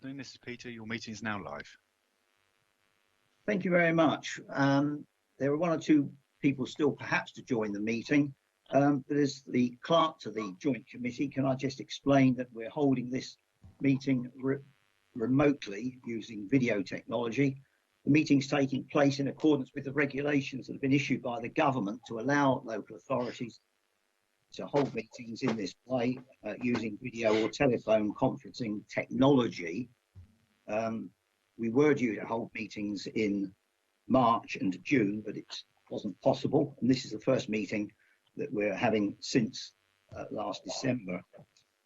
afternoon. This is Peter. Your meeting is now live. Thank you very much. There are one or two people still perhaps to join the meeting, but as the clerk to the Joint Committee, can I just explain that we're holding this meeting remotely using video technology. The meeting's taking place in accordance with the regulations that have been issued by the government to allow local authorities to hold meetings in this way using video or telephone conferencing technology. We were due to hold meetings in March and June, but it wasn't possible. And this is the first meeting that we're having since last December.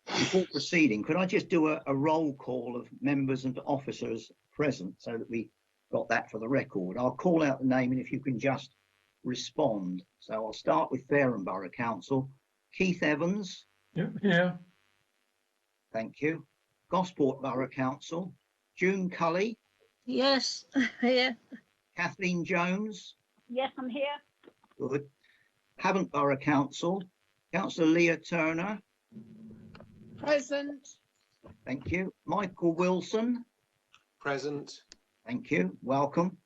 Before proceeding, could I just do a roll call of members and officers present so that we got that for the record? I'll call out the name and if you can just respond. So I'll start with Fareham Borough Council. Keith Evans. Yep, here. Thank you. Gosport Borough Council. June Cully. Yes, here. Kathleen Jones. Yes, I'm here. Good. Havant Borough Council. Councillor Leah Turner. Present. Thank you. Michael Wilson. Present. Thank you. Welcome.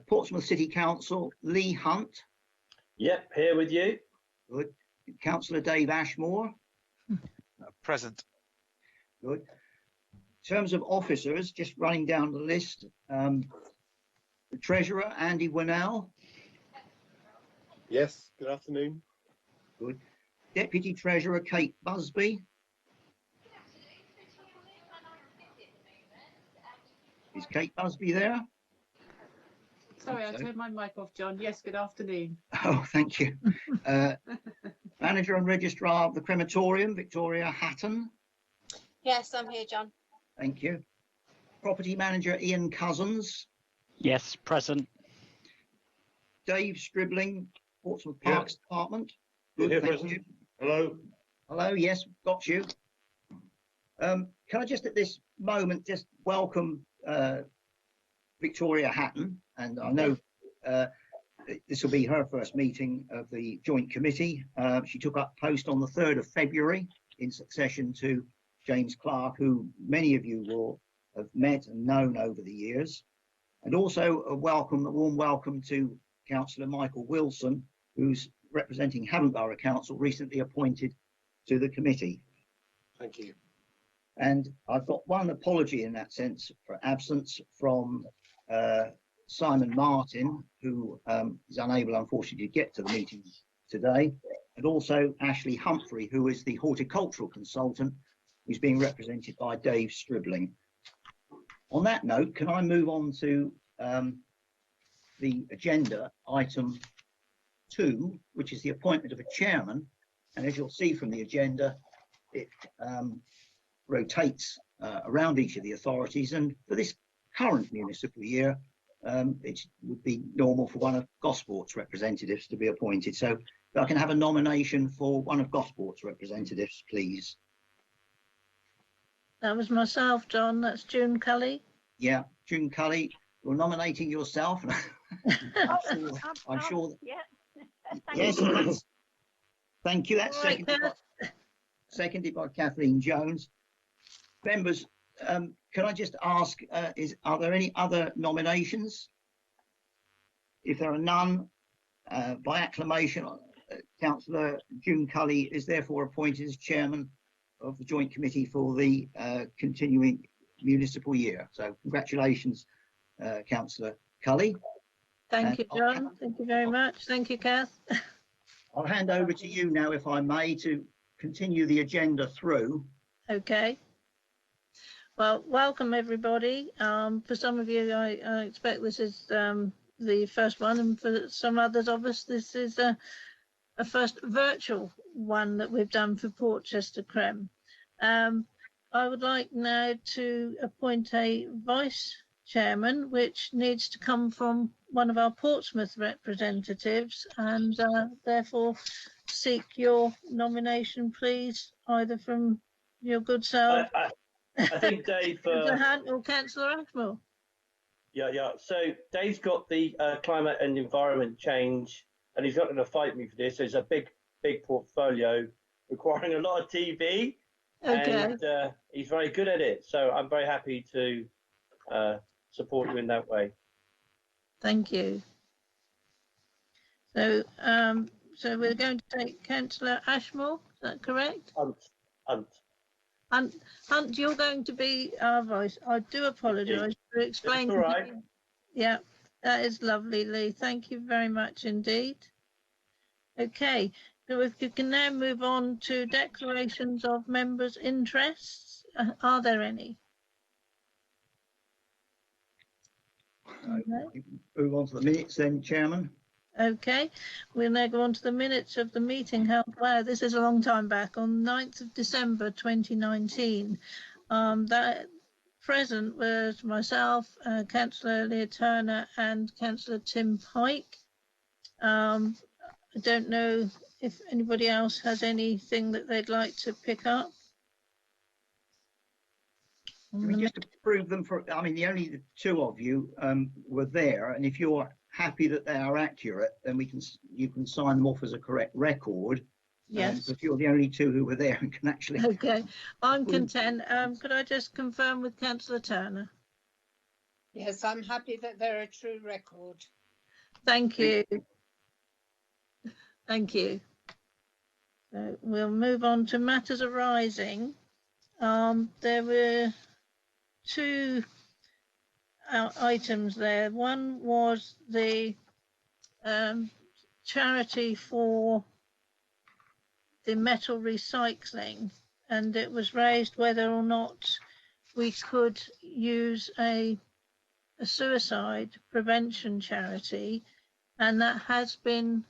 Portsmouth City Council. Lee Hunt. Yep, here with you. Good. Councillor Dave Ashmore. Present. Good. In terms of officers, just running down the list, the Treasurer, Andy Winnell. Yes, good afternoon. Good. Deputy Treasurer, Kate Busby. Is Kate Busby there? Sorry, I turned my mic off, John. Yes, good afternoon. Oh, thank you. Manager and Registrar of the Crematorium, Victoria Hatton. Yes, I'm here, John. Thank you. Property Manager, Ian Cousins. Yes, present. Dave Stribling, Portsmouth Parks Department. Good, Here, thank present. you. Hello. Hello, yes, got you. Can I just at this moment just welcome Victoria Hatton, and I know this will be her first meeting of the Joint Committee. She took up post on the 3rd of February in succession to James Clark, who many of you will have met and known over the years. And also a warm welcome to Councillor Michael Wilson, who's representing Havant Borough Council, recently appointed to the committee. Thank you. And I've got one apology in that sense for absence from Simon Martin, who is unable, unfortunately, to get to the meeting today, and also Ashley Humphrey, who is the horticultural consultant, who's being represented by Dave Stribling. On that note, can I move on to the agenda, item 2, which is the appointment of a chairman. And as you'll see from the agenda, it rotates around each of the authorities. And for this current municipal year, it would be normal for one of Gosport's representatives to be appointed. So if I can have a nomination for one of Gosport's representatives, please. That was myself, John. That's June Cully. Yeah, June Cully, you're nominating yourself. I'm sure that, Yeah. yes, that's, thank you. That's Right, seconded by Kathleen Jones. Members, can I just ask, are there any other nominations? If there are none, by acclamation, Councillor June Cully is therefore appointed as chairman of the Joint Committee for the continuing municipal year. So congratulations, Councillor Cully. Thank you, John. Thank you very much. Thank you, Kath. I'll hand over to you now, if I may, to continue the agenda through. Okay. Well, welcome everybody. For some of you, I expect this is the first one, and for some others of us, this is a first virtual one that we've done for Portchester Crem. I would like now to appoint a vice chairman, which needs to come from one of our Portsmouth representatives, and therefore seek your nomination, please, either from your good self. I think Dave. Hunt or Councillor Ashmore. Yeah. So Dave's got the climate and environment change, and he's not going to fight me for this. There's a big portfolio requiring a lot of TV, Okay, and he's very good at it. So I'm very happy to support you in that way. thank you. So, so we're going to take Councillor Ashmore, is that correct? Hunt. Hunt, you're going to be our voice. I do apologise for explaining. That's all right. Yeah, that is lovely, Lee. Thank you very much indeed. Okay, so if you can now move on to declarations of members' interests. Are there any? No. Move on to the minutes then, Chairman. Okay, we'll now go on to the minutes of the meeting held, wow, this is a long time back, on 9th of December 2019. That present was myself, Councillor Leah Turner and Councillor Tim Pike. I don't know if anybody else has anything that they'd like to pick up. Can we just approve them for, I mean, the two of you were there, and if you're happy that they are accurate, then you can sign them off as a correct record. Yes. If you're the only two who were there and can actually. Okay, I'm content. Could I just confirm with Councillor Turner? Yes, I'm happy that they're a true record. Thank you. Thank you. So we'll move on to matters arising. There were two items there. One was the charity for the metal recycling, and it was raised whether or not we could use a suicide prevention charity, and that has been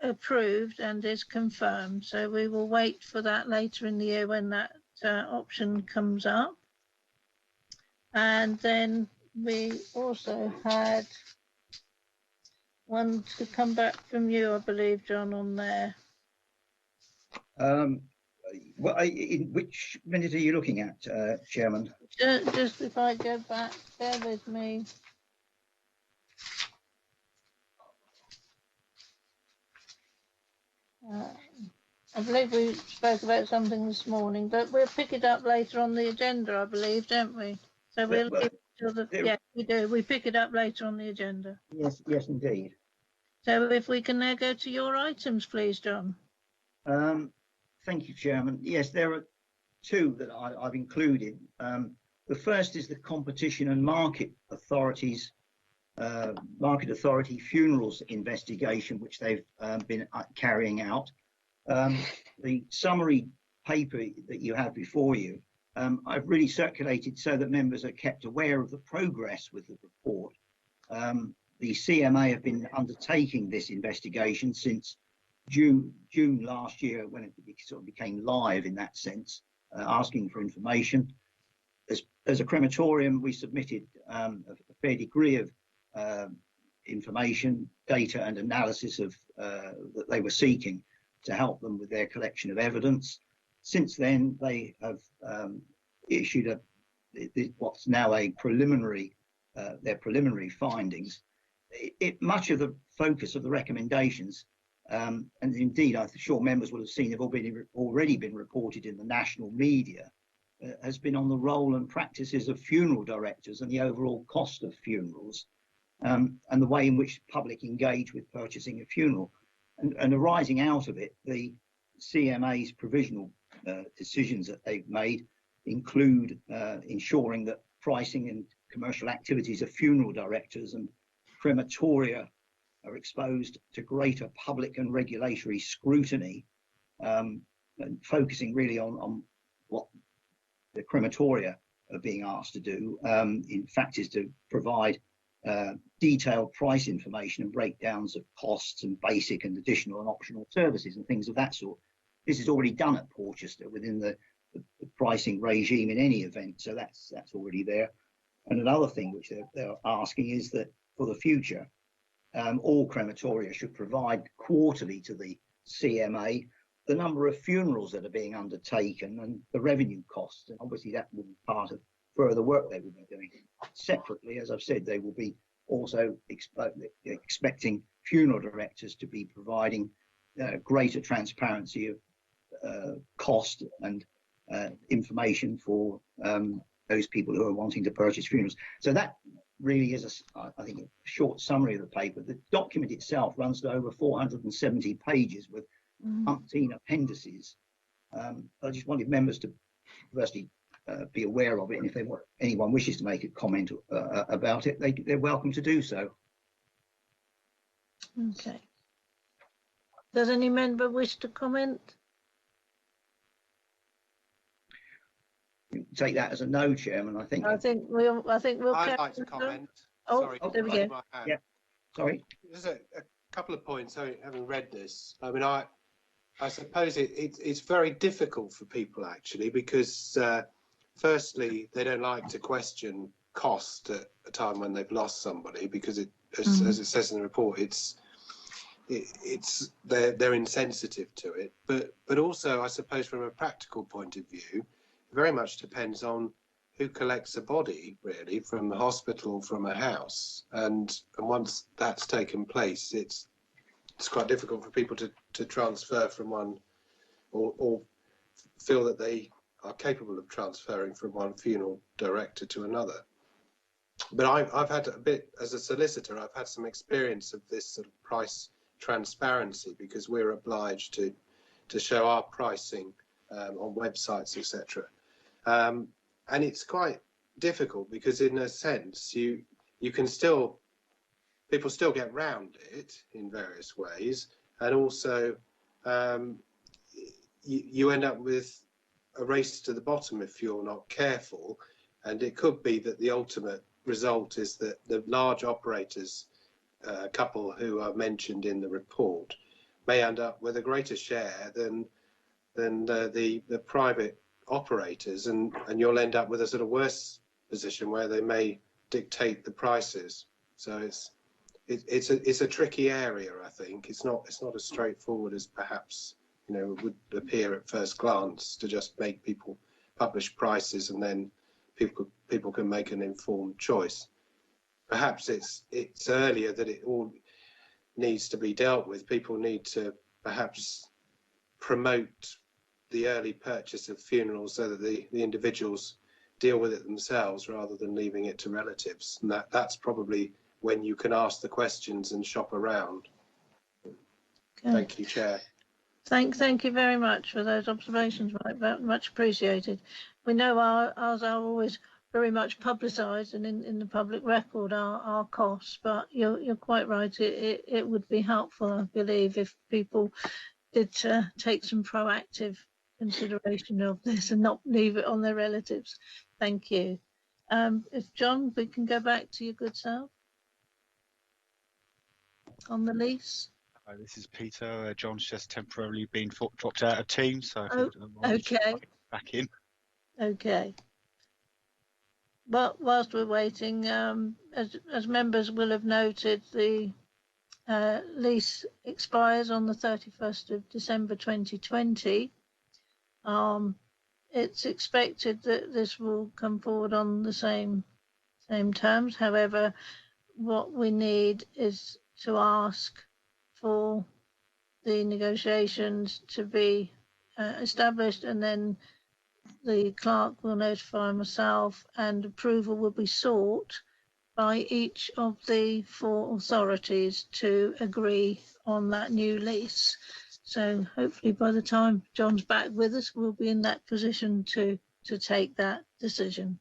approved and is confirmed. So we will wait for that later in the year when that option comes up. And then we also had one to come back from you, I believe, John, on there. Well, in which minute are you looking at, Chairman? Just if I go back, bear with me. I believe we spoke about something this morning, but we'll pick it up later on the agenda, I believe, don't we? So we'll leave it till the, yeah, we do. We pick it up later on the agenda. Yes, indeed. So if we can now go to your items, please, John. Thank you, Chairman. Yes, there are two that I've included. The first is the Competition and Market Authority funerals investigation, which they've been carrying out. The summary paper that you have before you, I've really circulated so that members are kept aware of the progress with the report. The CMA have been undertaking this investigation since June last year, when it sort of became live in that sense, asking for information. As a crematorium, we submitted a fair degree of information, data and analysis of that they were seeking to help them with their collection of evidence. Since then, they have issued what's now a preliminary, their preliminary findings. Much of the focus of the recommendations, and indeed I'm sure members will have seen, have already been reported in the national media, has been on the role and practices of funeral directors and the overall cost of funerals, and the way in which the public engage with purchasing a funeral. And arising out of it, the CMA's provisional decisions that they've made include ensuring that pricing and commercial activities of funeral directors and crematoria are exposed to greater public and regulatory scrutiny, and focusing really on what the crematoria are being asked to do, in fact, is to provide detailed price information and breakdowns of costs and basic and additional and optional services and things of that sort. This is already done at Portchester within the pricing regime in any event, so that's already there. And another thing which they're asking is that for the future, all crematoria should provide quarterly to the CMA the number of funerals that are being undertaken and the revenue costs. And obviously that will be part of further work they will be doing. Separately, as I've said, they will be also expecting funeral directors to be providing greater transparency of cost and information for those people who are wanting to purchase funerals. So that really is, I think, a short summary of the paper. The document itself runs to over 470 pages with umpteen appendices. I just wanted members to firstly be aware of it, and if anyone wishes to make a comment about it, they're welcome to do so. Okay. Does any member wish to comment? Take that as a no, Chairman. I think we'll I'd carry like to on. comment. Oh, Sorry, there we raise go. my hand. Yeah. Sorry. There's a couple of points. Having read this, I mean, I suppose it's very difficult for people actually, because firstly, they don't like to question cost at a time when they've lost somebody, because as it says in the report, they're insensitive to it. But also, I suppose from a practical point of view, it very much depends on who collects a body, really, from the hospital, from a house, and once that's taken place, it's quite difficult for people to transfer from one, or feel that they are capable of transferring from one funeral director to another. But I've had a bit, as a solicitor, I've had some experience of this sort of price transparency, because we're obliged to show our pricing on websites, etc. And it's quite difficult, because in a sense you can still, people still get round it in various ways, and also you end up with a race to the bottom if you're not careful. And it could be that the ultimate result is that the large operators, couple who are mentioned in the report, may end up with a greater share than the private operators, and you'll end up with a sort of worse position where they may dictate the prices. So it's a tricky area. I think it's not as straightforward as perhaps would appear at first glance, to just make people publish prices and then people can make an informed choice. Perhaps it's earlier that it all needs to be dealt with. People need to perhaps promote the early purchase of funerals so that the individuals deal with it themselves rather than leaving it to relatives. And that's probably when you can ask the questions and shop around. Okay. Thank you, Chair. Thank you very much for those observations, Mike. Much appreciated. We know ours are always very much publicised and in the public record, our costs, but you're quite right. It would be helpful, I believe, if people did take some proactive consideration of this and not leave it on their relatives. Thank you. If John, we can go back to your good self on the lease. This is Peter. John's just temporarily been dropped out of team, so okay, back in. Okay. But whilst we're waiting, as members will have noted, the lease expires on the 31st of December 2020. It's expected that this will come forward on the same terms. However, what we need is to ask for the negotiations to be established, and then the clerk will notify myself, and approval will be sought by each of the 4 authorities to agree on that new lease. So hopefully by the time John's back with us, we'll be in that position to take that decision.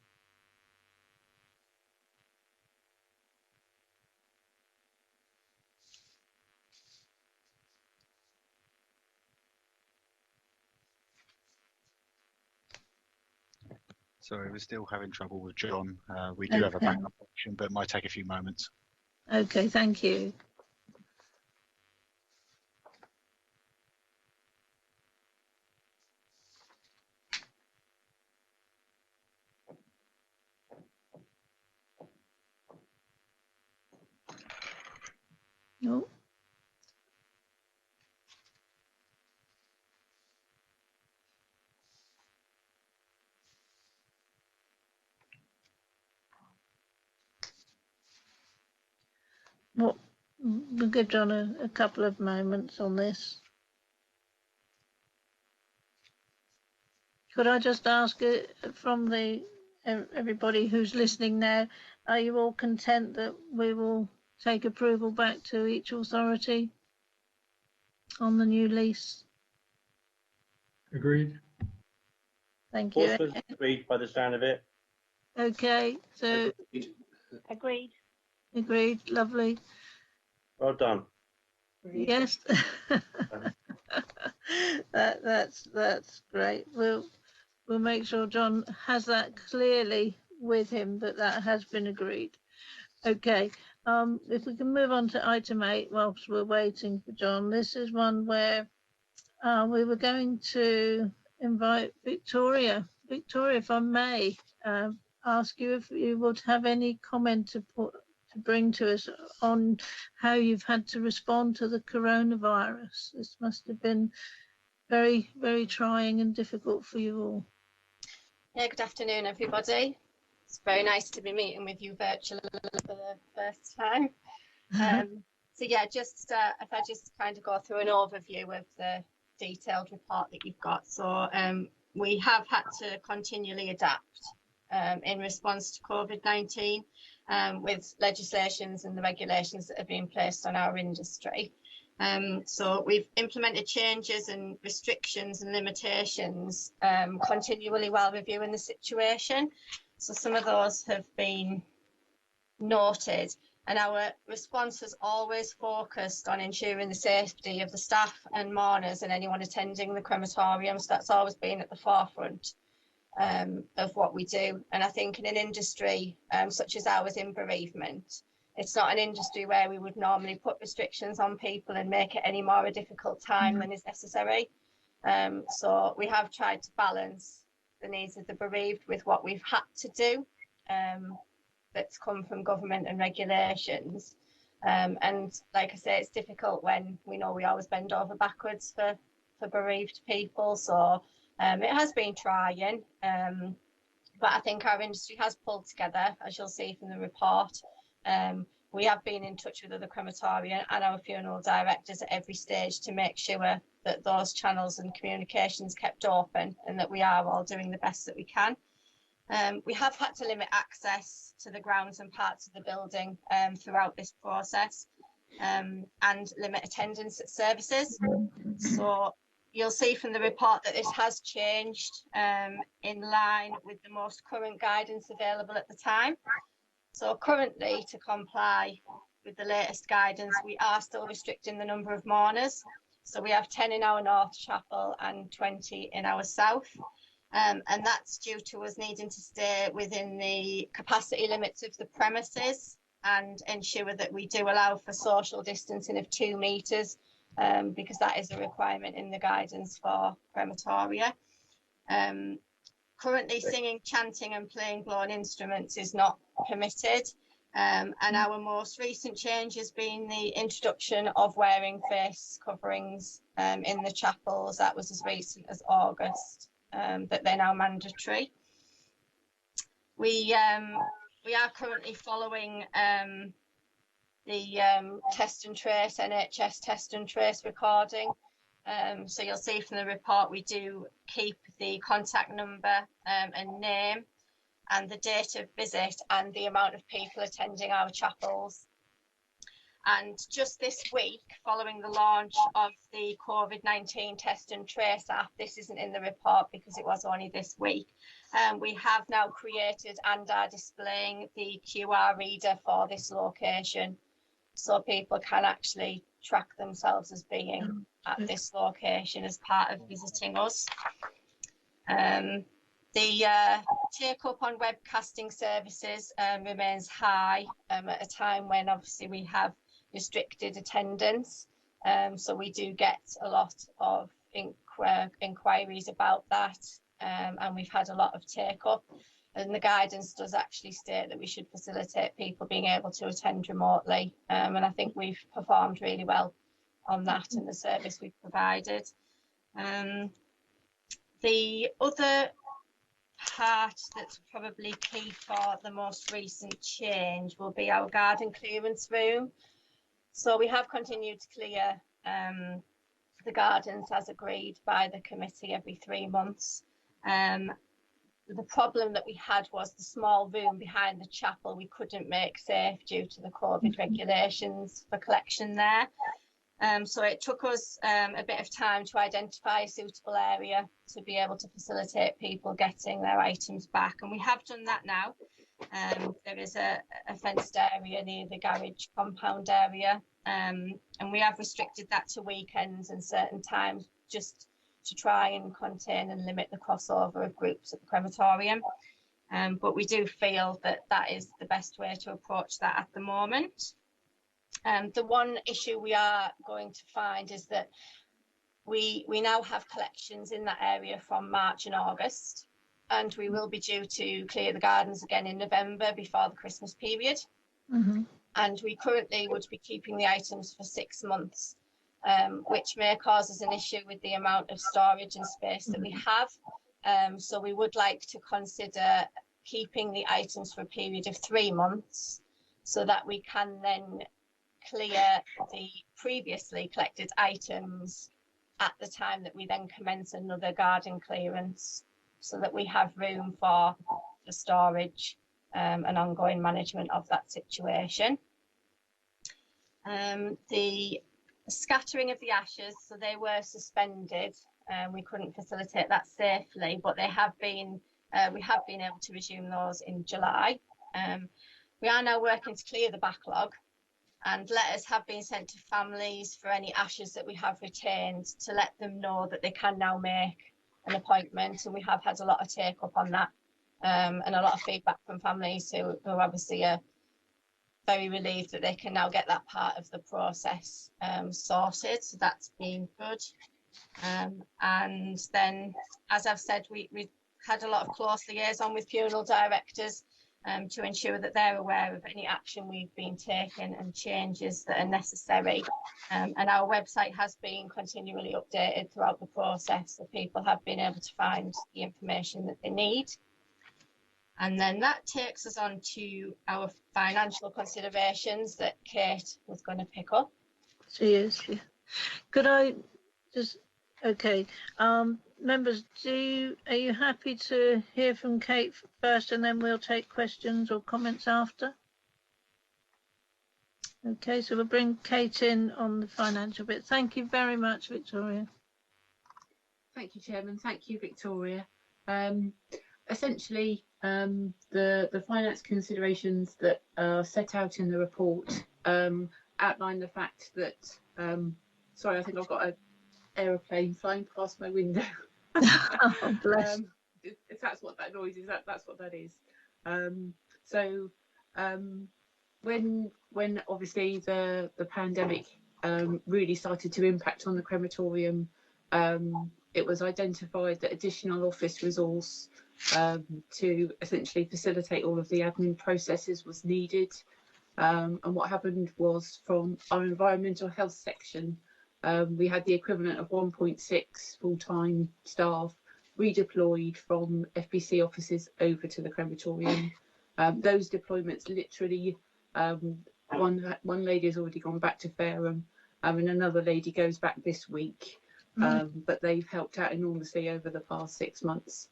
Sorry, we're still having trouble with John. We do have a backup option, but it might take a few moments. Okay, thank you. No. Well, we'll give John a couple of moments on this. Could I just ask from everybody who's listening now, are you all content that we will take approval back to each authority on the new lease? Agreed. Thank you. Portsmouth agreed by the sound of it. Okay, so Agreed. agreed, lovely. Well done. Yes. That's great. We'll make sure John has that clearly with him that has been agreed. Okay. If we can move on to item 8 whilst we're waiting for John. This is one where we were going to invite Victoria. Victoria, if I may, ask you if you would have any comment to bring to us on how you've had to respond to the coronavirus. This must have been very, very trying and difficult for you all. Yeah, good afternoon, everybody. It's very nice to be meeting with you virtually for the first time. So yeah, just if I just kind of go through an overview of the detailed report that you've got. So we have had to continually adapt in response to COVID-19 with legislations and the regulations that have been placed on our industry. So we've implemented changes and restrictions and limitations continually while reviewing the situation. So some of those have been noted, and our response has always focused on ensuring the safety of the staff and mourners and anyone attending the crematorium. So that's always been at the forefront of what we do. And I think in an industry such as ours in bereavement, it's not an industry where we would normally put restrictions on people and make it any more a difficult time than is necessary. So we have tried to balance the needs of the bereaved with what we've had to do that's come from government and regulations. And like I say, it's difficult when we know we always bend over backwards for bereaved people. So it has been trying, but I think our industry has pulled together, as you'll see from the report. We have been in touch with other crematorium and our funeral directors at every stage to make sure that those channels and communications kept open and that we are all doing the best that we can. We have had to limit access to the grounds and parts of the building throughout this process and limit attendance at services. So you'll see from the report that this has changed in line with the most current guidance available at the time. So currently, to comply with the latest guidance, we are still restricting the number of mourners. So we have 10 in our North Chapel and 20 in our South. And that's due to us needing to stay within the capacity limits of the premises and ensure that we do allow for social distancing of 2 metres, because that is a requirement in the guidance for crematoria. Currently, singing, chanting and playing blown instruments is not permitted. And our most recent change has been the introduction of wearing face coverings in the chapels. That was as recent as August, that they're now mandatory. We are currently following the test and trace, NHS test and trace recording. So you'll see from the report, we do keep the contact number and name and the date of visit and the amount of people attending our chapels. And just this week, following the launch of the COVID-19 test and trace app, this isn't in the report because it was only this week, we have now created and are displaying the QR reader for this location, so people can actually track themselves as being at this location as part of visiting us. The take up on webcasting services remains high at a time when obviously we have restricted attendance. So we do get a lot of inquiries about that, and we've had a lot of take up. And the guidance does actually state that we should facilitate people being able to attend remotely. And I think we've performed really well on that and the service we've provided. The other part that's probably key for the most recent change will be our garden clearance room. So we have continued to clear the gardens as agreed by the committee every 3 months. The problem that we had was the small room behind the chapel we couldn't make safe due to the COVID regulations for collection there. So it took us a bit of time to identify a suitable area to be able to facilitate people getting their items back, and we have done that now. There is a fenced area near the garage compound area, and we have restricted that to weekends and certain times just to try and contain and limit the crossover of groups at the crematorium. But we do feel that that is the best way to approach that at the moment. The one issue we are going to find is that we now have collections in that area from March and August, and we will be due to clear the gardens again in November before the Christmas period. And we currently would be keeping the items for 6 months, which may cause us an issue with the amount of storage and space that we have. So we would like to consider keeping the items for a period of 3 months so that we can then clear the previously collected items at the time that we then commence another garden clearance, so that we have room for the storage and ongoing management of that situation. The scattering of the ashes, so they were suspended, we couldn't facilitate that safely, but they have been we have been able to resume those in July. We are now working to clear the backlog, and letters have been sent to families for any ashes that we have retained to let them know that they can now make an appointment, and we have had a lot of take up on that, and a lot of feedback from families who obviously are very relieved that they can now get that part of the process sorted, so that's been good. And then, as I've said, we had a lot of close liaison with funeral directors to ensure that they're aware of any action we've been taking and changes that are necessary. And our website has been continually updated throughout the process, so people have been able to find the information that they need. And then that takes us on to our financial considerations that Kate was going to pick up. She is. Yeah. Could I just, okay, members, are you happy to hear from Kate first, and then we'll take questions or comments after? Okay, so we'll bring Kate in on the financial bit. Thank you very much, Victoria. Thank you, Chairman. Thank you, Victoria. Essentially, the finance considerations that are set out in the report outline the fact that, sorry, I think I've got an aeroplane flying past my window. Oh, bless. If that's what that noise is, that's what that is. So when obviously the pandemic really started to impact on the crematorium, it was identified that additional office resource to essentially facilitate all of the admin processes was needed. And what happened was, from our environmental health section, we had the equivalent of 1.6 full-time staff redeployed from FBC offices over to the crematorium. Those deployments literally, one lady has already gone back to Fareham, and another lady goes back this week. But they've helped out enormously over the past 6 months.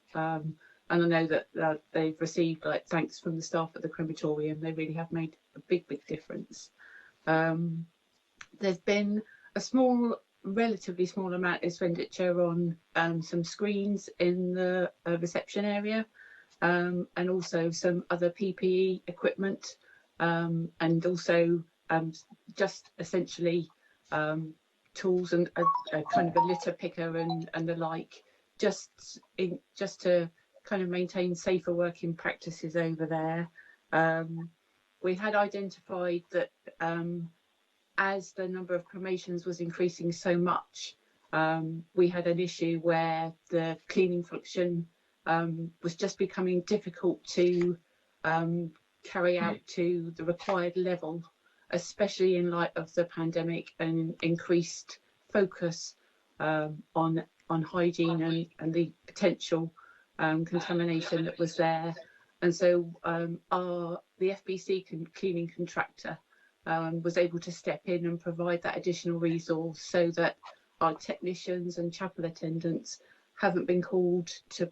And I know that they've received thanks from the staff at the crematorium. They really have made a big difference. There's been a relatively small amount of expenditure on some screens in the reception area, and also some other PPE equipment, and also just essentially tools and a kind of a litter picker and the like, just to kind of maintain safer working practices over there. We had identified that as the number of cremations was increasing so much, we had an issue where the cleaning function was just becoming difficult to carry out to the required level, especially in light of the pandemic and increased focus on hygiene and the potential contamination that was there. And so the FBC cleaning contractor was able to step in and provide that additional resource so that our technicians and chapel attendants haven't been called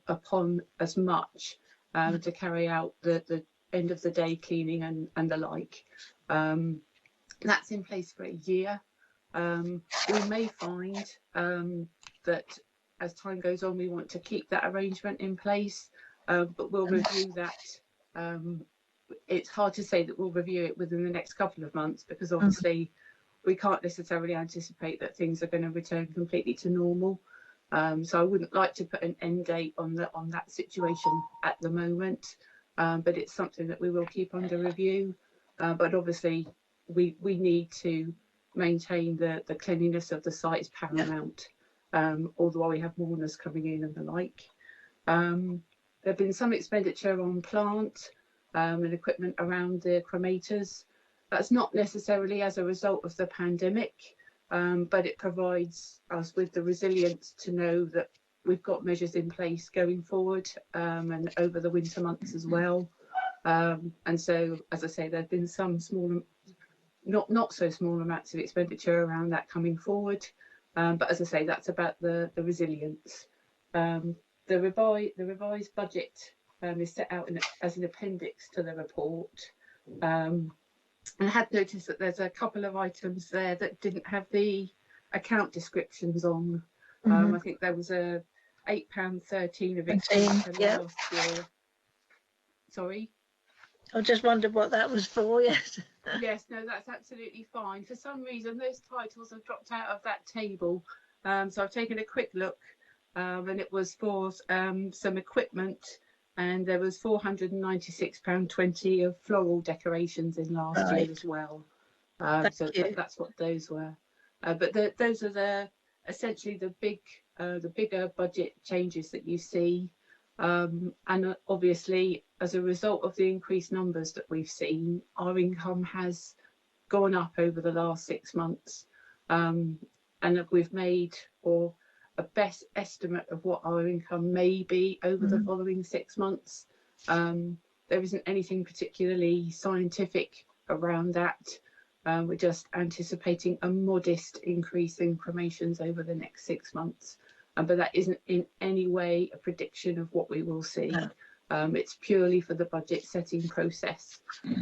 upon as much to carry out the end of the day cleaning and the like. That's in place for a year. We may find that as time goes on, we want to keep that arrangement in place, but we'll review that. It's hard to say that we'll review it within the next couple of months, because obviously we can't necessarily anticipate that things are going to return completely to normal. So I wouldn't like to put an end date on that situation at the moment, but it's something that we will keep under review. But obviously we need to maintain the cleanliness of the site is paramount, although we have mourners coming in and the like. There have been some expenditure on plant and equipment around the cremators. That's not necessarily as a result of the pandemic, but it provides us with the resilience to know that we've got measures in place going forward and over the winter months as well. And so, as I say, there have been some small, not so small amounts of expenditure around that coming forward. But as I say, that's about the resilience. The revised budget is set out as an appendix to the report. And I had noticed that there's a couple of items there that didn't have the account descriptions on. I think there was a £8.13 of expenditure last year. Sorry? I just wondered what that was for, yes. Yes, no, that's absolutely fine. For some reason, those titles have dropped out of that table. So I've taken a quick look and it was for some equipment, and there was £496.20 of floral decorations in last year as well. So that's what those were. But those are essentially the bigger budget changes that you see. And obviously, as a result of the increased numbers that we've seen, our income has gone up over the last 6 months. And we've made a best estimate of what our income may be over the following 6 months. There isn't anything particularly scientific around that. We're just anticipating a modest increase in cremations over the next 6 months. But that isn't in any way a prediction of what we will see. It's purely for the budget setting process.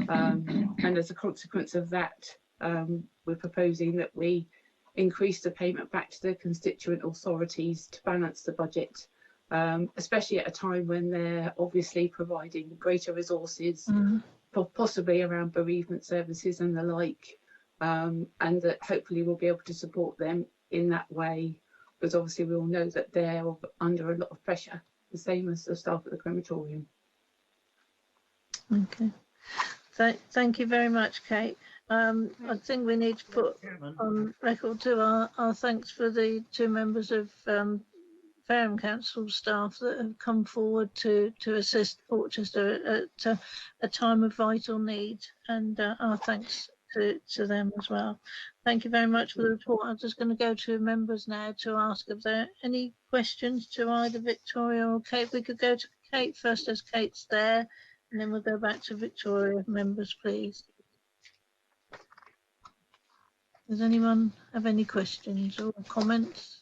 And as a consequence of that, we're proposing that we increase the payment back to the constituent authorities to balance the budget, especially at a time when they're obviously providing greater resources, possibly around bereavement services and the like, and that hopefully we'll be able to support them in that way, because obviously we all know that they're under a lot of pressure, the same as the staff at the crematorium. Okay. Thank you very much, Kate. I think we need to put on record to our thanks for the 2 members of Fareham Council staff that have come forward to assist Portchester at a time of vital need, and our thanks to them as well. Thank you very much for the report. I'm just going to go to members now to ask if there are any questions to either Victoria or Kate. We could go to Kate first, as Kate's there, and then we'll go back to Victoria. Members, please. Does anyone have any questions or comments?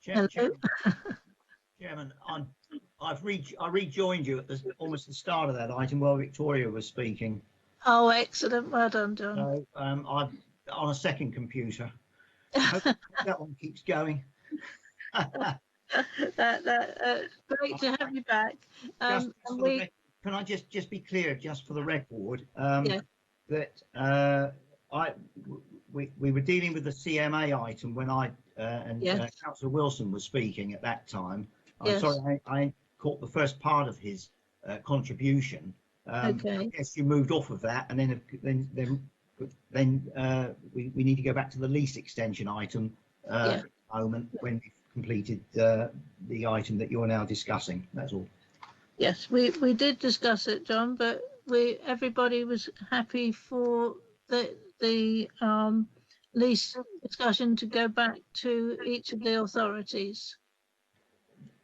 Chairman, I rejoined you at almost the start of that item while Victoria was speaking. Oh, excellent! Well done, John. So I'm on a second computer. I hope that one keeps going. Great to have you back. Can I just be clear, just for the record, that we were dealing with the CMA item when Councillor Wilson was speaking at that time. I'm sorry I caught the first part of his contribution. I guess you moved off of that, and then we need to go back to the lease extension item at the moment when we've completed the item that you're now discussing. That's all. Yes, we did discuss it, John, but everybody was happy for the lease discussion to go back to each of the authorities.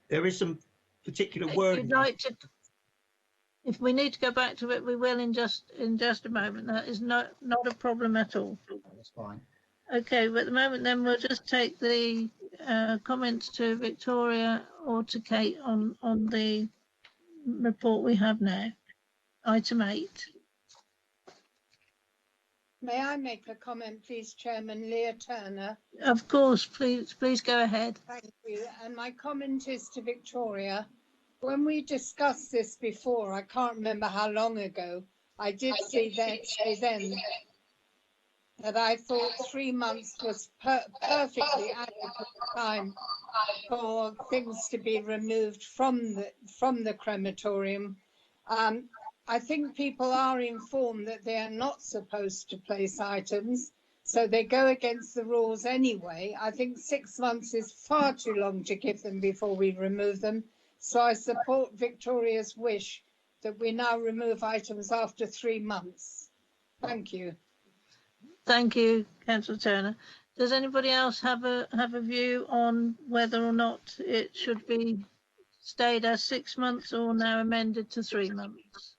There is some particular wording. if we need to go back to it, we will in just a moment. That is not a problem at all. That's fine. Okay, but at the moment then we'll just take the comments to Victoria or to Kate on the report we have now. Item 8. May I make a comment, please, Chairman? Leah Turner. Of course, please go ahead. Thank you. And my comment is to Victoria. When we discussed this before, I can't remember how long ago, I did say then that I thought 3 months was perfectly adequate time for things to be removed from the crematorium. I think people are informed that they are not supposed to place items, so they go against the rules anyway. I think 6 months is far too long to give them before we remove them. So I support Victoria's wish that we now remove items after 3 months. Thank you. Thank you, Councillor Turner. Does anybody else have a view on whether or not it should be stayed as 6 months or now amended to 3 months?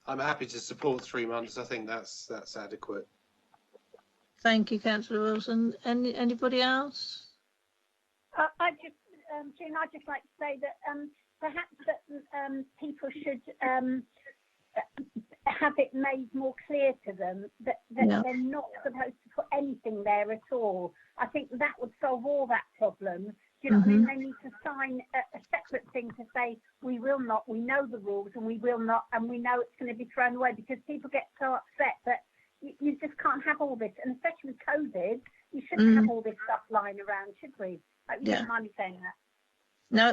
I'm happy to support 3 months. I think that's adequate. Thank you, Councillor Wilson. Anybody else? I'd just like to say that perhaps that people should have it made more clear to them that they're not supposed to put anything there at all. I think that would solve all that problem. Do you know what I mean? They need to sign a separate thing to say, we will not, we know the rules and we will not, and we know it's going to be thrown away, because people get so upset that you just can't have all this. And especially with COVID, you shouldn't have all this stuff lying around, should we? You don't mind me saying that.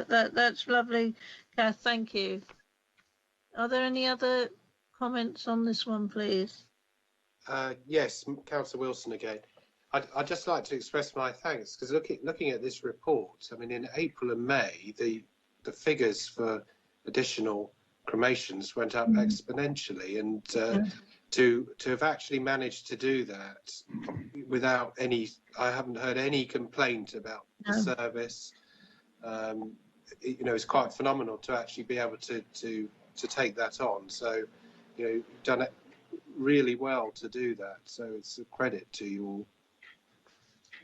No, that's lovely, Kath. Thank you. Are there any other comments on this one, please? Yes, Councillor Wilson again. I'd just like to express my thanks, because looking at this report, I mean, in April and May, the figures for additional cremations went up exponentially, and to have actually managed to do that without any, I haven't heard any complaint about the service. You know, it's quite phenomenal to actually be able to take that on. So, you know, you've done it really well to do that. So it's a credit to you all.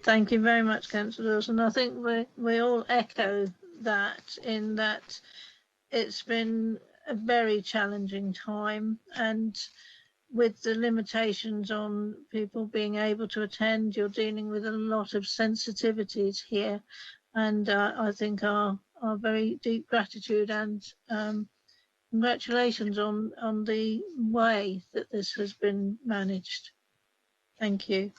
Thank you very much, Councillor Wilson. I think we all echo that, in that it's been a very challenging time, and with the limitations on people being able to attend, you're dealing with a lot of sensitivities here, and I think our very deep gratitude and congratulations on the way that this has been managed. Thank you.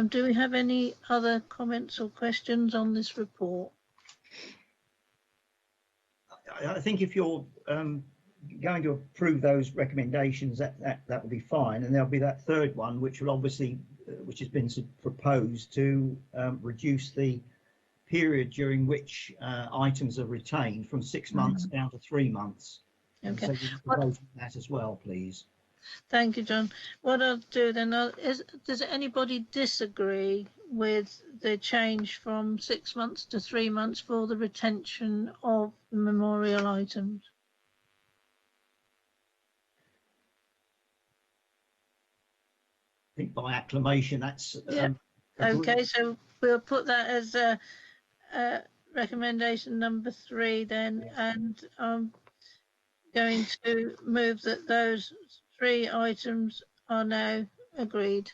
Do we have any other comments or questions on this report? I think if you're going to approve those recommendations, that will be fine, and there'll be that third one, which will obviously, which has been proposed to reduce the period during which items are retained from 6 months down to 3 months. Okay. So you can propose that as well, please. Thank you, John. What I'll do then does anybody disagree with the change from 6 months to 3 months for the retention of the memorial items? I think by acclamation, that's okay. So we'll put that as recommendation number 3 then, and I'm going to move that those 3 items are now agreed.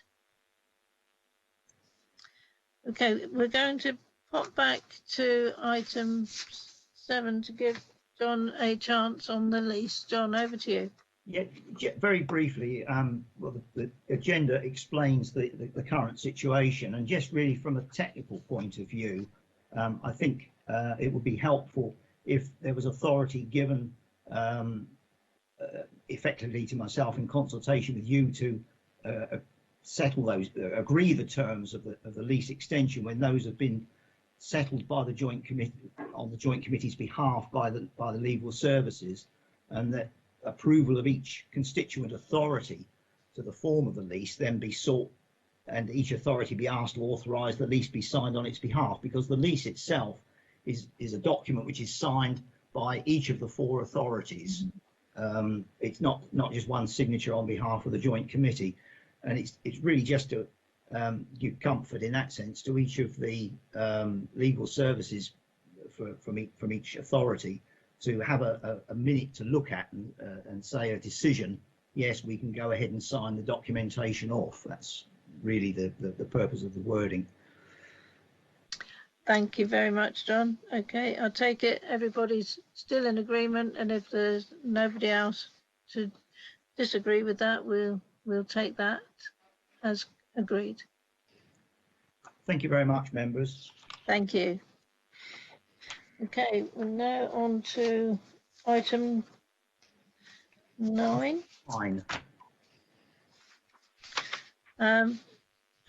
Okay, we're going to pop back to item 7 to give John a chance on the lease. John, over to you. Yeah, very briefly, well, the agenda explains the current situation, and just really from a technical point of view, I think it would be helpful if there was authority given effectively to myself in consultation with you to settle those, agree the terms of the lease extension when those have been settled by the joint committee, on the joint committee's behalf by the legal services, and that approval of each constituent authority to the form of the lease then be sought, and each authority be asked to authorise the lease be signed on its behalf, because the lease itself is a document which is signed by each of the 4 authorities. It's not just one signature on behalf of the Joint Committee, and it's really just to give comfort in that sense to each of the legal services from each authority to have a minute to look at and say a decision. Yes, we can go ahead and sign the documentation off. That's really the purpose of the wording. Thank you very much, John. Okay, I take it everybody's still in agreement, and if there's nobody else to disagree with that, we'll take that as agreed. Thank you very much, members. Thank you. Okay, we're now on to item 9. Fine.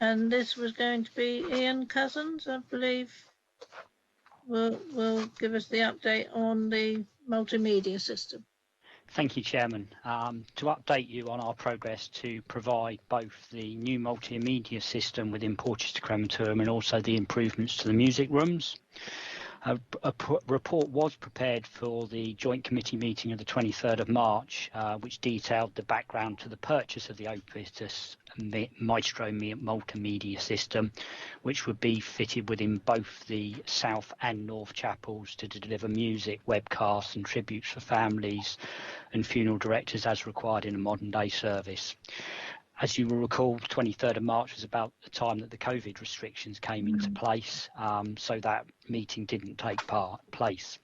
And this was going to be Ian Cousins, I believe, will give us the update on the multimedia system. Thank you, Chairman. To update you on our progress to provide both the new multimedia system within Portchester Crematorium and also the improvements to the music rooms. A report was prepared for the Joint Committee meeting of the 23rd of March, which detailed the background to the purchase of the Opus Maestro multimedia system, which would be fitted within both the South and North chapels to deliver music, webcasts and tributes for families and funeral directors as required in a modern day service. As you will recall, 23rd of March was about the time that the COVID restrictions came into place, so that meeting didn't take place.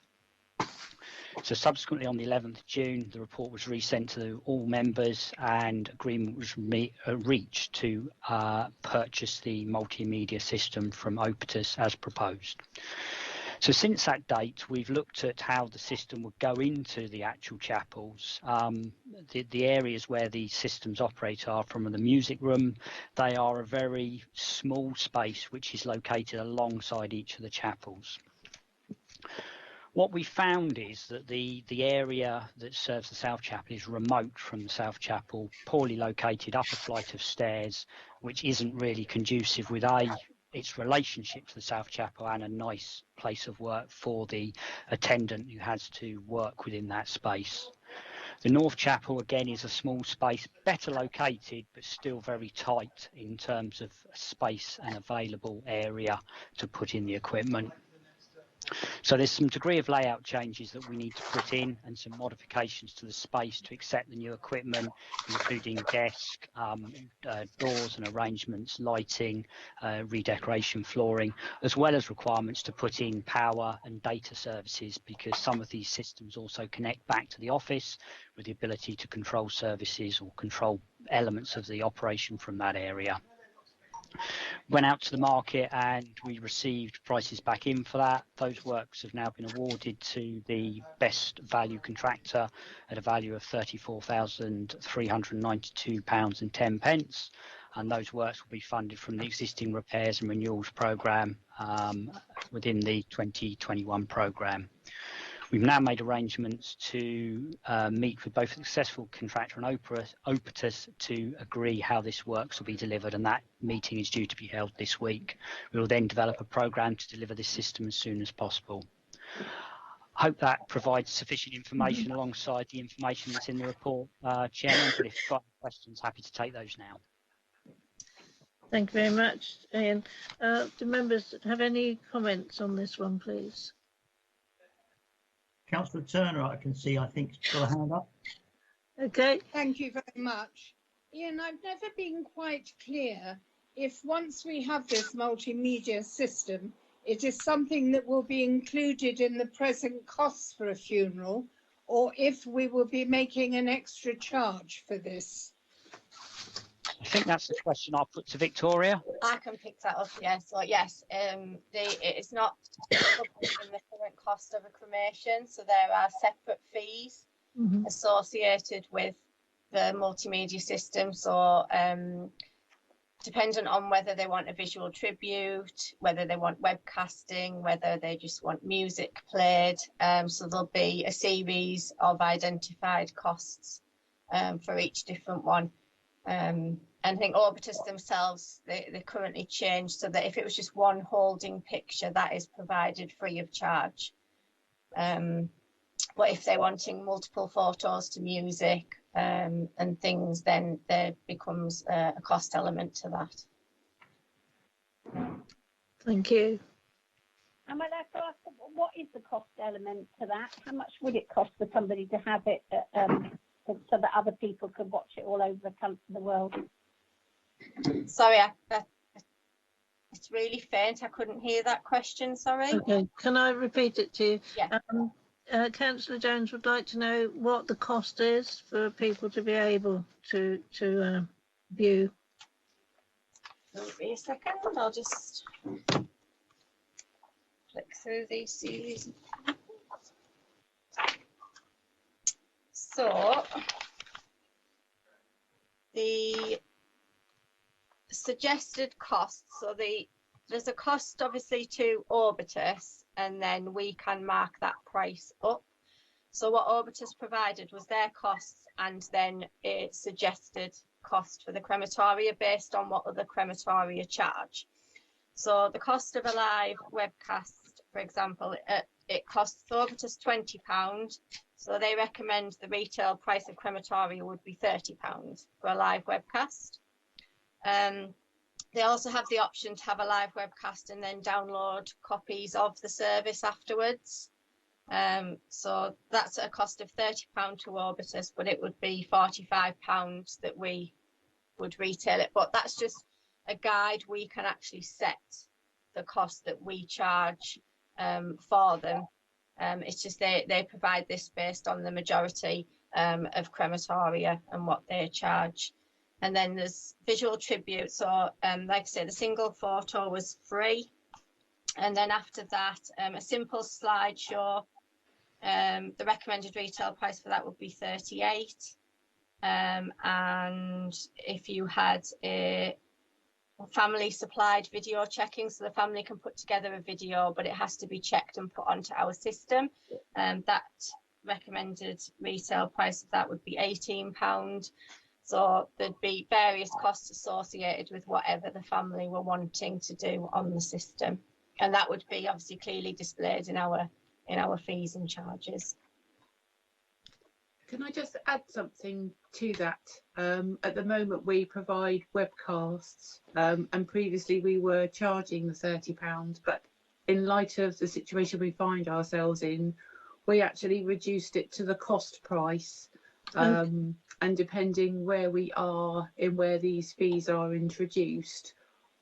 So subsequently on the 11th of June, the report was resent to all members and agreement was reached to purchase the multimedia system from Opus as proposed. So since that date, we've looked at how the system would go into the actual chapels. The areas where the systems operate are from the music room. They are a very small space which is located alongside each of the chapels. What we found is that the area that serves the South Chapel is remote from the South Chapel, poorly located up a flight of stairs, which isn't really conducive with its relationship to the South Chapel and a nice place of work for the attendant who has to work within that space. The North Chapel again is a small space, better located, but still very tight in terms of space and available area to put in the equipment. So there's some degree of layout changes that we need to put in and some modifications to the space to accept the new equipment, including desk, doors and arrangements, lighting, redecoration, flooring, as well as requirements to put in power and data services, because some of these systems also connect back to the office with the ability to control services or control elements of the operation from that area. Went out to the market and we received prices back in for that. Those works have now been awarded to the best value contractor at a value of £34,392.10, and those works will be funded from the existing repairs and renewals programme within the 2021 programme. We've now made arrangements to meet with both the successful contractor and Opus to agree how this works will be delivered, and that meeting is due to be held this week. We will then develop a programme to deliver this system as soon as possible. I hope that provides sufficient information alongside the information that's in the report, Chairman, but if you've got questions, happy to take those now. Thank you very much, Ian. Do members have any comments on this one, please? Councillor Turner, I can see, I think, got a hand up. Okay. Thank you very much. Ian, I've never been quite clear if once we have this multimedia system, it is something that will be included in the present costs for a funeral, or if we will be making an extra charge for this. I think that's the question I'll put to Victoria. I can pick that up, yeah. So yes, it is not covered in the current cost of a cremation, so there are separate fees associated with the multimedia system. So dependent on whether they want a visual tribute, whether they want webcasting, whether they just want music played, so there'll be a series of identified costs for each different one. And I think Orbitus themselves, they currently changed so that if it was just one holding picture, that is provided free of charge. But if they're wanting multiple photos to music and things, then there becomes a cost element to that. Thank you. Am I allowed to ask, what is the cost element to that? How much would it cost for somebody to have it so that other people could watch it all over the world? Sorry, it's really faint. I couldn't hear that question, sorry. Okay, can I repeat it to you? Yeah. Councillor Jones would like to know what the cost is for people to be able to view. Wait me a second, I'll just flick through these series. So the suggested costs, so there's a cost obviously to Orbitus, and then we can mark that price up. So what Orbitus provided was their costs and then a suggested cost for the crematoria based on what other crematoria charge. So the cost of a live webcast, for example, it costs Orbitus £20. So they recommend the retail price of crematoria would be £30 for a live webcast. They also have the option to have a live webcast and then download copies of the service afterwards. So that's at a cost of £30 to Orbitus, but it would be £45 that we would retail it. But that's just a guide. We can actually set the cost that we charge for them. It's just they provide this based on the majority of crematoria and what they charge. And then there's visual tribute. So like I said, the single photo was free. And then after that, a simple slideshow, the recommended retail price for that would be £38. And if you had a family supplied video checking, so the family can put together a video, but it has to be checked and put onto our system, that recommended retail price of that would be £18. So there'd be various costs associated with whatever the family were wanting to do on the system, and that would be obviously clearly displayed in our fees and charges. Can I just add something to that? At the moment we provide webcasts, and previously we were charging the £30, but in light of the situation we find ourselves in, we actually reduced it to the cost price. And depending where we are in where these fees are introduced,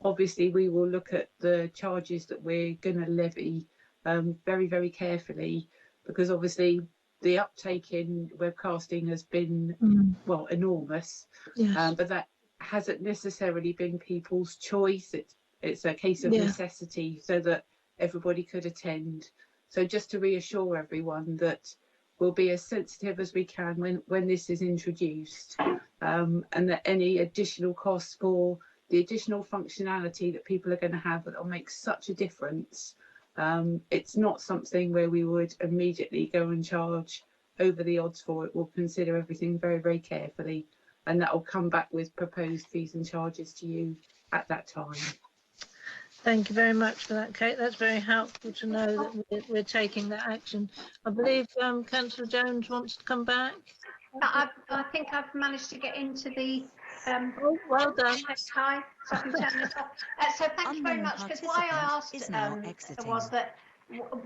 obviously we will look at the charges that we're going to levy very, very carefully, because obviously the uptake in webcasting has been well, enormous. Yes. But that hasn't necessarily been people's choice. It's a case of necessity so that everybody could attend. So just to reassure everyone that we'll be as sensitive as we can when this is introduced, and that any additional costs for the additional functionality that people are going to have that will make such a difference, it's not something where we would immediately go and charge over the odds for it. We'll consider everything very, very carefully, and that will come back with proposed fees and charges to you at that time. Thank you very much for that, Kate. That's very helpful to know that we're taking that action. I believe Councillor Jones wants to come back. I think I've managed to get into the oh, well done. Hi, so I can turn this off. So thank you very much, because why I asked was that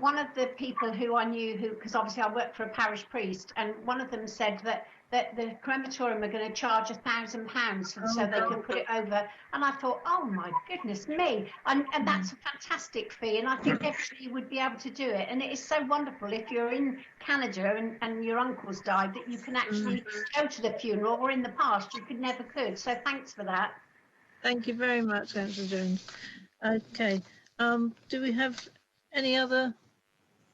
one of the people who I knew, because obviously I work for a parish priest, and one of them said that the crematorium are going to charge £1,000 so they can put it over, and I thought, oh my goodness me, and that's a fantastic fee, and I think everybody would be able to do it, and it is so wonderful if you're in Canada and your uncle's died that you can actually go to the funeral, or in the past you never could. So thanks for that. Thank you very much, Councillor Jones. Okay, do we have any other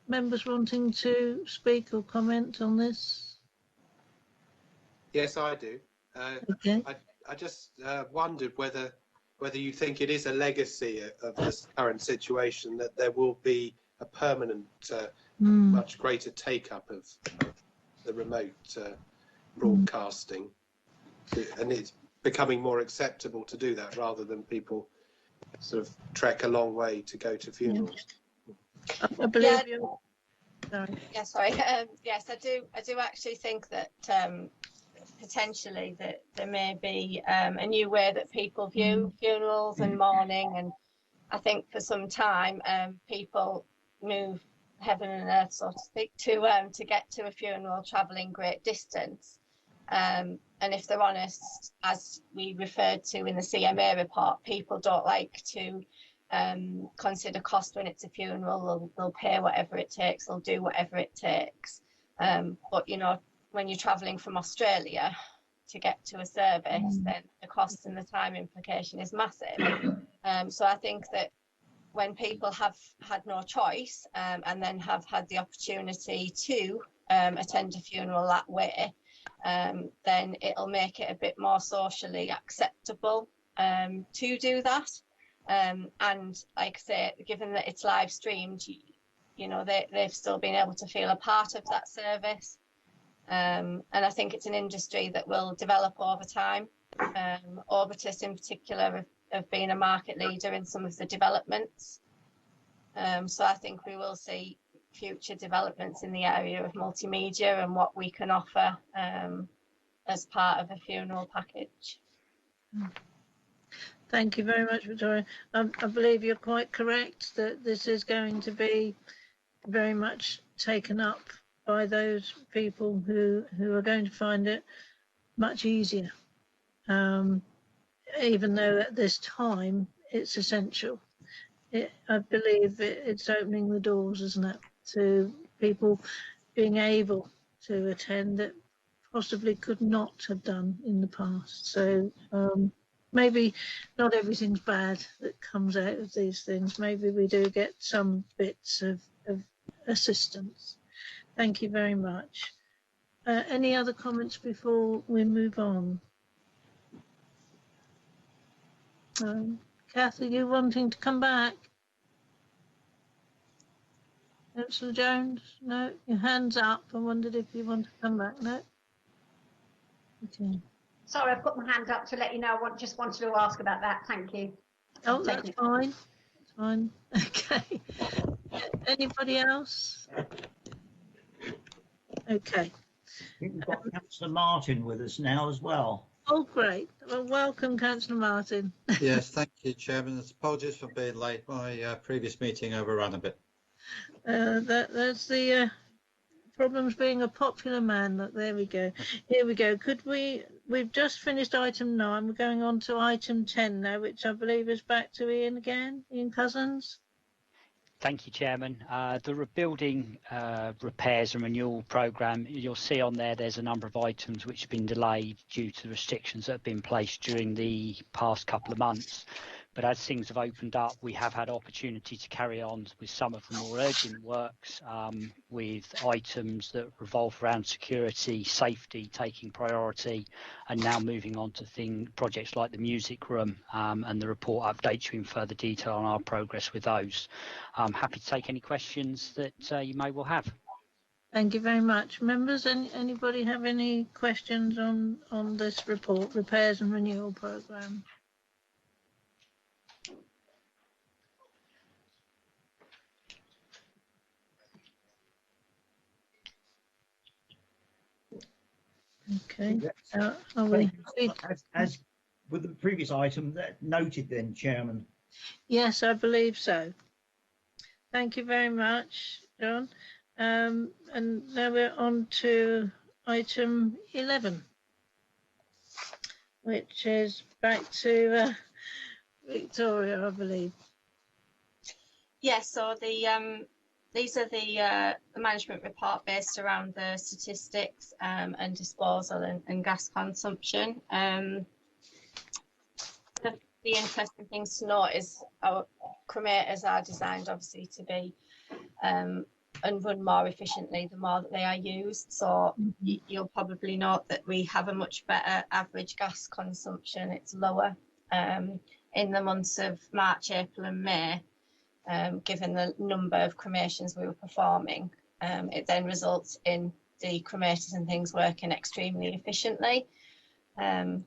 members wanting to speak or comment on this? Yes, I do. Okay. I just wondered whether you think it is a legacy of this current situation, that there will be a permanent, much greater take-up of the remote broadcasting, and it's becoming more acceptable to do that rather than people sort of trek a long way to go to funerals. I believe you. Sorry. Yeah, sorry. Yes, I do actually think that potentially that there may be a new way that people view funerals and mourning, and I think for some time people move heaven and earth, so to speak, to get to a funeral travelling great distance. And if they're honest, as we referred to in the CMA report, people don't like to consider cost when it's a funeral. They'll pay whatever it takes, they'll do whatever it takes. But, you know, when you're travelling from Australia to get to a service, then the cost and the time implication is massive. So I think that when people have had no choice and then have had the opportunity to attend a funeral that way, then it'll make it a bit more socially acceptable to do that. And like I say, given that it's live streamed, you know, they've still been able to feel a part of that service. And I think it's an industry that will develop over time. Orbitus in particular have been a market leader in some of the developments. So I think we will see future developments in the area of multimedia and what we can offer as part of a funeral package. Thank you very much, Victoria. I believe you're quite correct that this is going to be very much taken up by those people who are going to find it much easier, even though at this time it's essential. I believe it's opening the doors, isn't it, to people being able to attend that possibly could not have done in the past. So maybe not everything's bad that comes out of these things. Maybe we do get some bits of assistance. Thank you very much. Any other comments before we move on? Kath, are you wanting to come back? Councillor Jones? No, your hand's up. I wondered if you want to come back. No? Okay. Sorry, I put my hand up to let you know. I just wanted to ask about that. Thank you. Oh, that's fine. That's fine. Okay. Anybody else? Okay. I think we've got Councillor Martin with us now as well. Oh, great. Well, welcome, Councillor Martin. Yes, thank you, Chairman. Apologies for being late. My previous meeting overran a bit. That's the problems being a popular man. Look, there we go. Here we go. We've just finished item 9. We're going on to item 10 now, which I believe is back to Ian again. Ian Cousins. Thank you, Chairman. The rebuilding, repairs and renewal programme, you'll see on there's a number of items which have been delayed due to the restrictions that have been placed during the past couple of months. But as things have opened up, we have had opportunity to carry on with some of the more urgent works, with items that revolve around security, safety taking priority, and now moving on to projects like the music room, and the report updates you in further detail on our progress with those. I'm happy to take any questions that you may well have. Thank you very much. Members, anybody have any questions on this report, repairs and renewal programme? Okay. Are we? As with the previous item, that noted then, Chairman. Yes, I believe so. Thank you very much, John. And now we're on to item 11, which is back to Victoria, I believe. Yes, so these are the management report based around the statistics and disposal and gas consumption. The interesting things to note is our cremators are designed obviously to be and run more efficiently the more that they are used. So you'll probably note that we have a much better average gas consumption. It's lower in the months of March, April and May. Given the number of cremations we were performing, it then results in the cremators and things working extremely efficiently.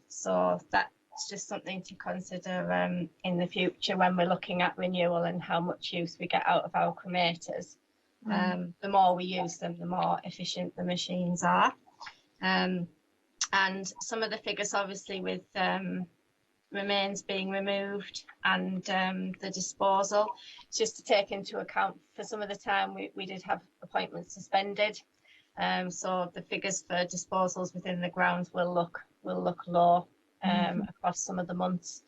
So that's just something to consider in the future when we're looking at renewal and how much use we get out of our cremators. The more we use them, the more efficient the machines are. And some of the figures, obviously, with remains being removed and the disposal, just to take into account for some of the time we did have appointments suspended. So the figures for disposals within the grounds will look low across some of the months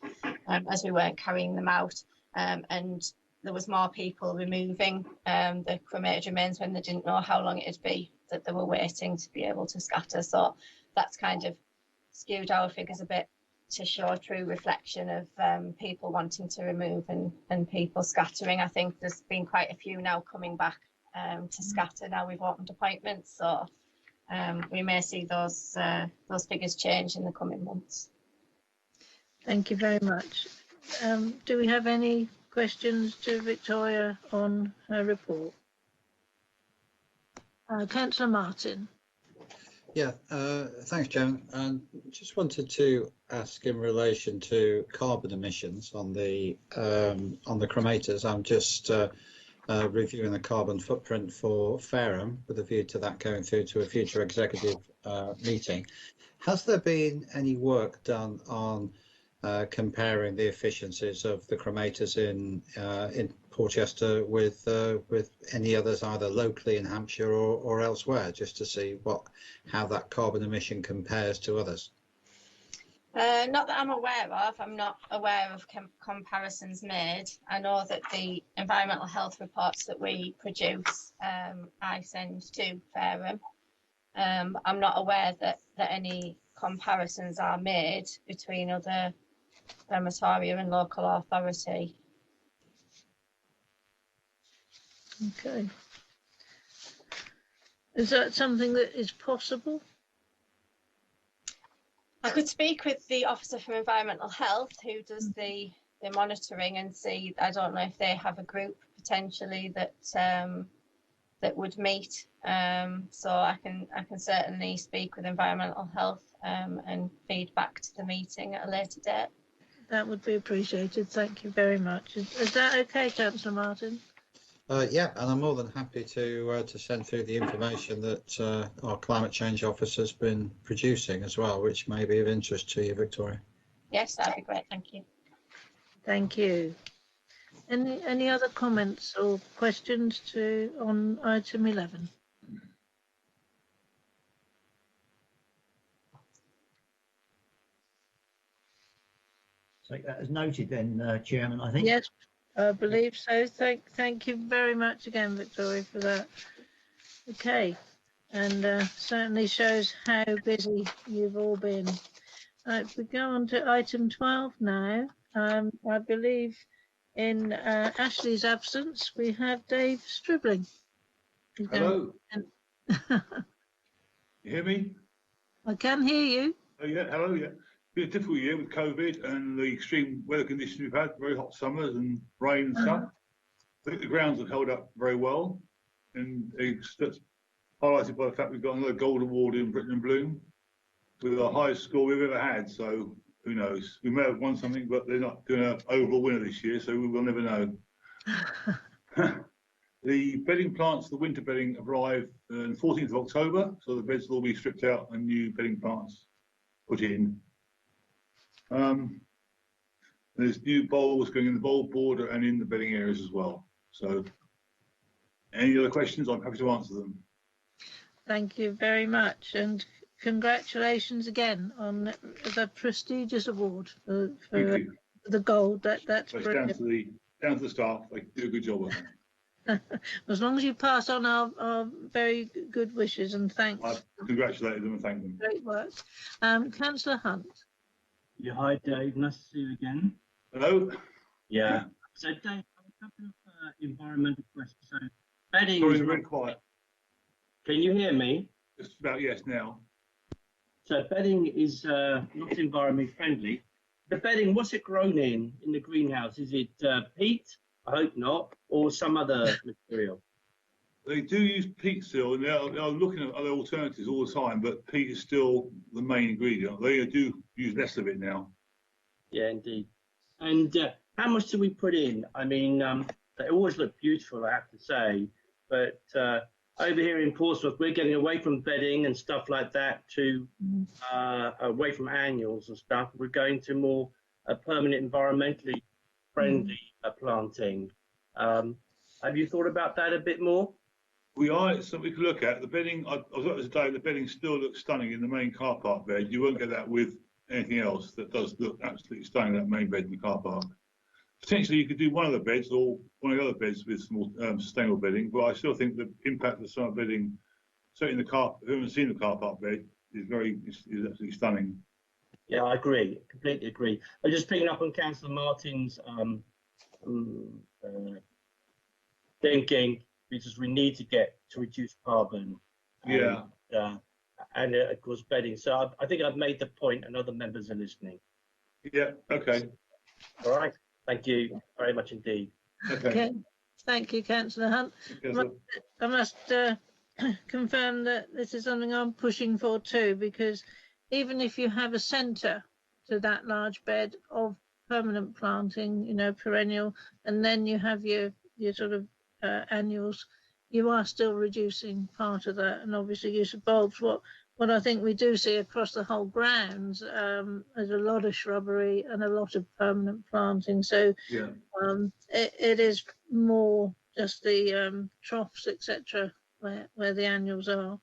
as we weren't carrying them out, and there was more people removing the cremated remains when they didn't know how long it'd be that they were waiting to be able to scatter. So that's kind of skewed our figures a bit to show a true reflection of people wanting to remove and people scattering. I think there's been quite a few now coming back to scatter now we've opened appointments, so we may see those figures change in the coming months. Thank you very much. Do we have any questions to Victoria on her report? Councillor Martin. Yeah, thanks, Chairman. And just wanted to ask in relation to carbon emissions on the cremators. I'm just reviewing the carbon footprint for Fareham with a view to that going through to a future executive meeting. Has there been any work done on comparing the efficiencies of the cremators in Portchester with any others, either locally in Hampshire or elsewhere, just to see how that carbon emission compares to others? Not that I'm aware of. I'm not aware of comparisons made. I know that the environmental health reports that we produce, I send to Fareham. I'm not aware that any comparisons are made between other crematorium and local authority. Okay. Is that something that is possible? I could speak with the Officer for Environmental Health who does the monitoring and see. I don't know if they have a group potentially that that would meet. So I can certainly speak with Environmental Health and feed back to the meeting at a later date. That would be appreciated. Thank you very much. Is that okay, Councillor Martin? Yeah, and I'm more than happy to send through the information that our climate change officer has been producing as well, which may be of interest to you, Victoria. Yes, that'd be great. Thank you. Thank you. Any other comments or questions on item 11? Take that as noted then, Chairman, I think. Yes, I believe so. Thank you very much again, Victoria, for that. Okay, and certainly shows how busy you've all been. If we go on to item 12 now, I believe in Ashley's absence, we have Dave Stribling. Hello. You hear me? I can hear you. Oh yeah, hello, yeah. Been a difficult year with COVID and the extreme weather conditions we've had, very hot summers and rain and stuff. I think the grounds have held up very well, and it's highlighted by the fact we've got another gold award in Britain and Bloom with the highest score we've ever had. So who knows? We may have won something, but they're not doing an overall winner this year, so we will never know. The bedding plants, the winter bedding, arrived on the 14th of October, so the beds will all be stripped out and new bedding plants put in. There's new bowls going in the bowl border and in the bedding areas as well. So any other questions, I'm happy to answer them. Thank you very much, and congratulations again on the prestigious award for the gold. That's brilliant. Down to the staff, they do a good job on that. As long as you pass on our very good wishes and thanks. I've congratulated them and thanked them. Great work. Councillor Hunt. Yeah, hi Dave, nice to see you again. Hello. Yeah. So Dave, a couple of environmental questions. So bedding. Sorry, it's really quiet. Can you hear me? Just about, yes, now. So bedding is not environmentally friendly. The bedding, what's it grown in the greenhouse? Is it peat? I hope not, or some other material. They do use peat still, and they're looking at other alternatives all the time, but peat is still the main ingredient. They do use less of it now. Yeah, indeed. And how much do we put in? I mean, they always look beautiful, I have to say, but over here in Portsmouth, we're getting away from bedding and stuff like that to away from annuals and stuff. We're going to more permanent, environmentally friendly planting. Have you thought about that a bit more? We are. It's something we can look at. The bedding, I was up today, the bedding still looks stunning in the main car park bed. You won't get that with anything else that does look absolutely stunning, that main bed in the car park. Potentially, you could do one of the beds or one of the other beds with some more sustainable bedding, but I still think the impact of some bedding, certainly in the car, if you haven't seen the car park bed, is absolutely stunning. Yeah, I agree. Completely agree. I'm just picking up on Councillor Martin's thinking, because we need to get to reduce carbon. Yeah. And of course, bedding. So I think I've made the point, and other members are listening. Yeah. Okay. All right. Thank you very much indeed. Okay. Thank you, Councillor Hunt. I must confirm that this is something I'm pushing for too, because even if you have a centre to that large bed of permanent planting, you know, perennial, and then you have your sort of annuals, you are still reducing part of that, and obviously use of bulbs. What I think we do see across the whole grounds is a lot of shrubbery and a lot of permanent planting. So yeah. It is more just the troughs, etc., where the annuals are.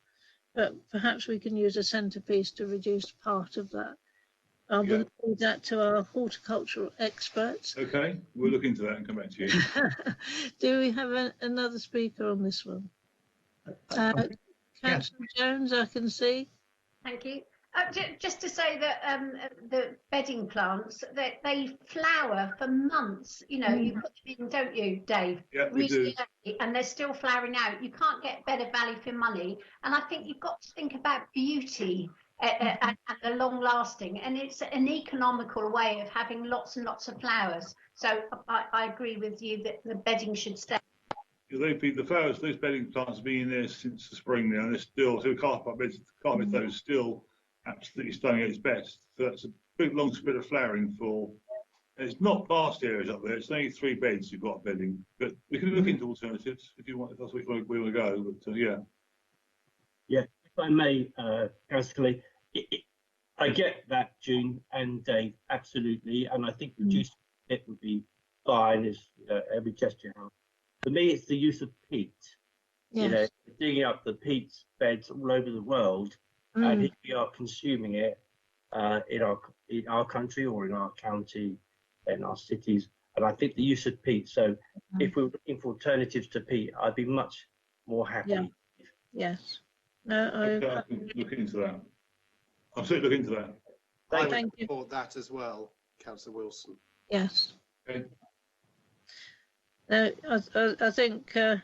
But perhaps we can use a centrepiece to reduce part of that. I'll leave that to our horticultural experts. Okay, we'll look into that and come back to you. Do we have another speaker on this one? Councillor Jones, I can see. Thank you. Just to say that the bedding plants, they flower for months. You know, you put them in, don't you, Dave? Yeah, we do. And they're still flowering out. You can't get better value for money. And I think you've got to think about beauty and the long lasting. And it's an economical way of having lots and lots of flowers. So I agree with you that the bedding should stay. The flowers, those bedding plants have been in there since the spring now, and they're still, so carpet beds, those still absolutely stunning at its best. So that's a big long spread of flowering for, it's not vast areas up there, it's only 3 beds you've got bedding, but we can look into alternatives if you want, if that's where we want to go, but yeah. Yeah, if I may, Councillor, I get that, June and Dave, absolutely, and I think reducing it would be fine, as every gesture helps. For me, it's the use of peat. Yes. You know, digging up the peat beds all over the world, and here we are consuming it in our country or in our county, in our cities. And I think the use of peat. So, if we were looking for alternatives to peat, I'd be much more happy. Yeah. Yes. No, I can look into that. I'll certainly look into that. I would support that as well, Councillor Wilson. Yes. Okay. I think I'd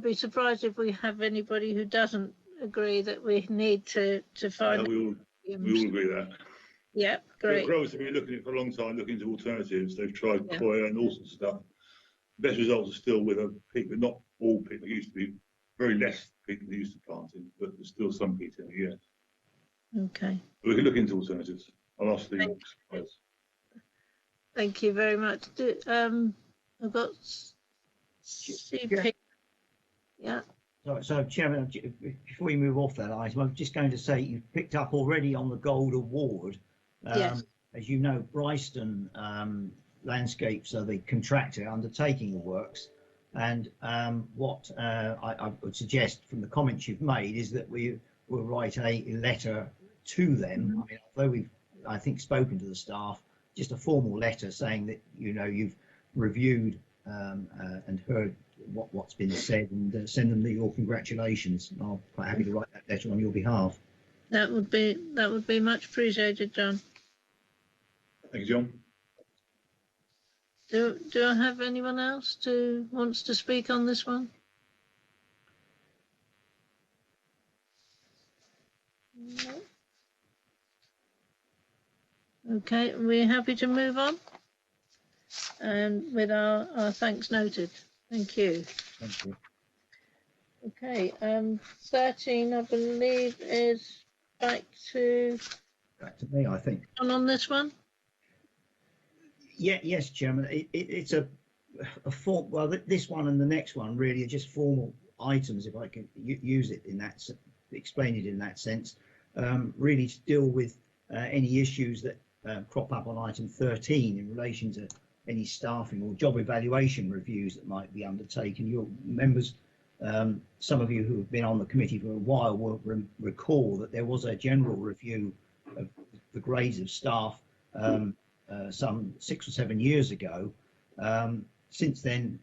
be surprised if we have anybody who doesn't agree that we need to find. We all agree with that. Yeah, great. Growers have been looking at it for a long time, looking into alternatives. They've tried coir and all sorts of stuff. The best results are still with a peat, but not all peat. There used to be very less peat than they used to planting, but there's still some peat in it, yes. Okay. But we can look into alternatives. I'll ask the experts. Thank you very much. I've got CP. Yeah. So, Chairman, before we move off that item, I'm just going to say you've picked up already on the Gold Award. Yes. As you know, Bryston Landscapes are the contractor undertaking the works. And what I would suggest from the comments you've made is that we will write a letter to them. I mean, although we've, I think, spoken to the staff, just a formal letter saying that, you know, you've reviewed and heard what's been said, and send them your congratulations. And I'll quite happy to write that letter on your behalf. That would be much appreciated, John. Thank you, John. Do I have anyone else who wants to speak on this one? No. Okay, we're happy to move on, and with our thanks noted. Thank you. Thank you. Okay, 13, I believe, is back to me, I think. on this one. Yeah, yes, Chairman. It's a form. Well, this one and the next one really are just formal items, if I can use it in that, explain it in that sense. Really to deal with any issues that crop up on item 13 in relation to any staffing or job evaluation reviews that might be undertaken. Your members, some of you who have been on the committee for a while will recall that there was a general review of the grades of staff some 6 or 7 years ago. Since then,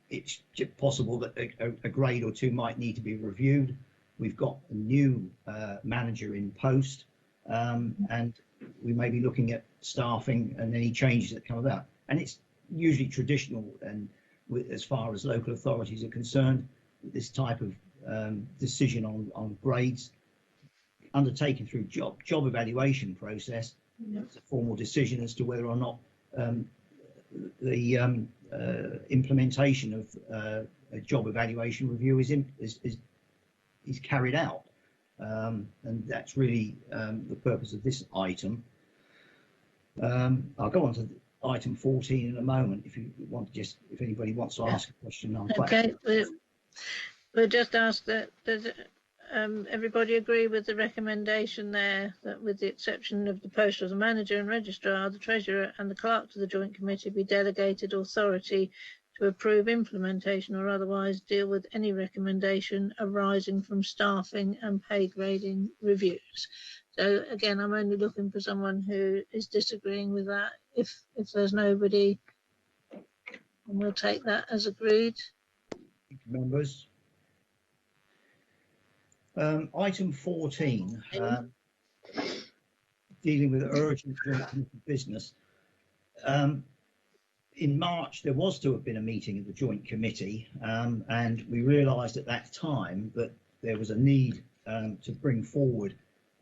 it's possible that a grade or two might need to be reviewed. We've got a new manager in post, and we may be looking at staffing and any changes that come about. And it's usually traditional, and as far as local authorities are concerned, this type of decision on grades undertaken through job evaluation process. It's a formal decision as to whether or not the implementation of a job evaluation review is carried out, and that's really the purpose of this item. I'll go on to item 14 in a moment. If you want, just if anybody wants to ask a question, I'm quite okay. We'll just ask that does everybody agree with the recommendation there, that with the exception of the post of the manager and registrar, the treasurer and the clerk to the joint committee be delegated authority to approve implementation or otherwise deal with any recommendation arising from staffing and pay grading reviews. So again, I'm only looking for someone who is disagreeing with that. If there's nobody, then we'll take that as agreed. Members. Item 14, dealing with urgent joint committee business. In March, there was to have been a meeting of the joint committee, and we realised at that time that there was a need to bring forward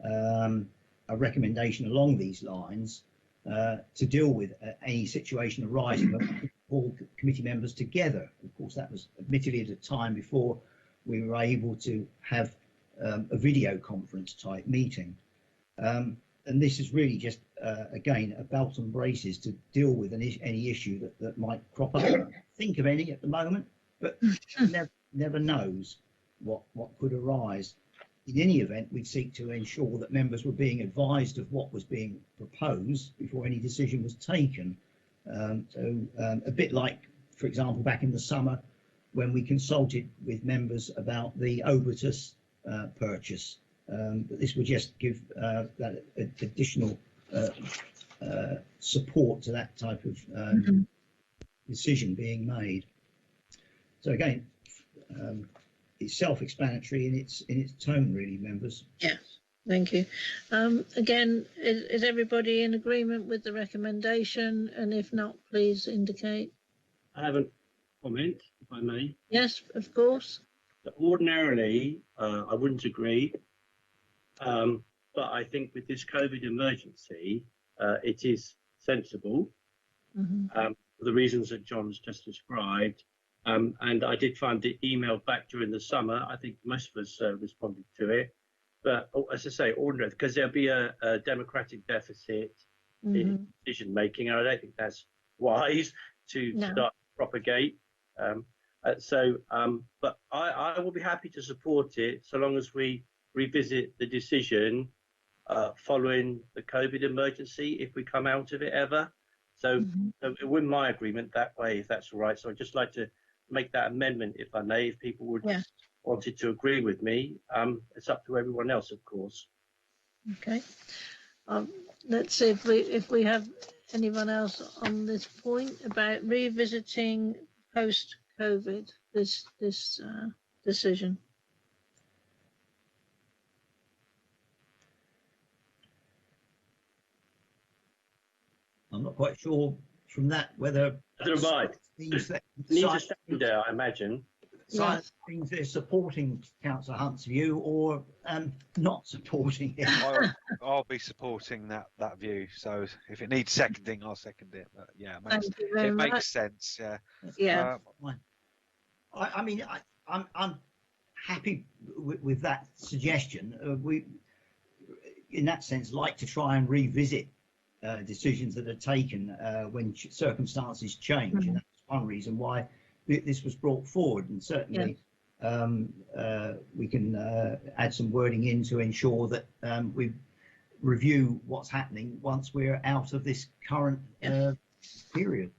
a recommendation along these lines to deal with any situation arising of all committee members together. Of course, that was admittedly at a time before we were able to have a video conference type meeting. And this is really just, again, a belt and braces to deal with any issue that might crop up. I don't think of any at the moment, but never knows what could arise. In any event, we'd seek to ensure that members were being advised of what was being proposed before any decision was taken. A bit like, for example, back in the summer when we consulted with members about the Obitus purchase. But this would just give that additional support to that type of decision being made. So again, it's self-explanatory in its tone, really, members. Yes, thank you. Again, is everybody in agreement with the recommendation? And if not, please indicate. I have a comment, if I may. Yes, of course. Ordinarily, I wouldn't agree, but I think with this COVID emergency, it is sensible for the reasons that John's just described. And I did find the email back during the summer. I think most of us responded to it. But as I say, ordinary, because there'll be a democratic deficit in decision making, and I don't think that's wise to start to propagate. But I will be happy to support it so long as we revisit the decision following the COVID emergency, if we come out of it ever. So it wouldn't my agreement that way, if that's all right. So I'd just like to make that amendment, if I may, if people would wanted to agree with me. It's up to everyone else, of course. Okay. Let's see if we have anyone else on this point about revisiting post-COVID this decision. I'm not quite sure from that whether needs to stand there, I imagine. Things they're supporting Councillor Hunt's view or not supporting it. I'll be supporting that view. So if it needs seconding, I'll second it. But yeah, it makes sense. Yeah. Yeah. I mean, I'm happy with that suggestion. We, in that sense, like to try and revisit decisions that are taken when circumstances change, and that's one reason why this was brought forward. And certainly, we can add some wording in to ensure that we review what's happening once we're out of this current period.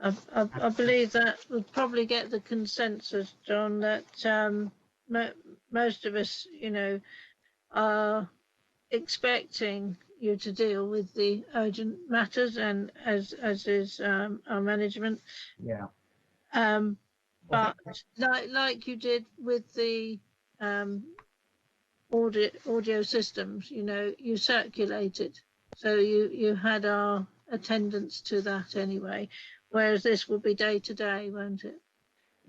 I believe that would probably get the consensus, John, that most of us, you know, are expecting you to deal with the urgent matters, and as is our management. Yeah. But like you did with the audio systems, you know, you circulated, so you had our attendance to that anyway. Whereas this will be day to day, won't it?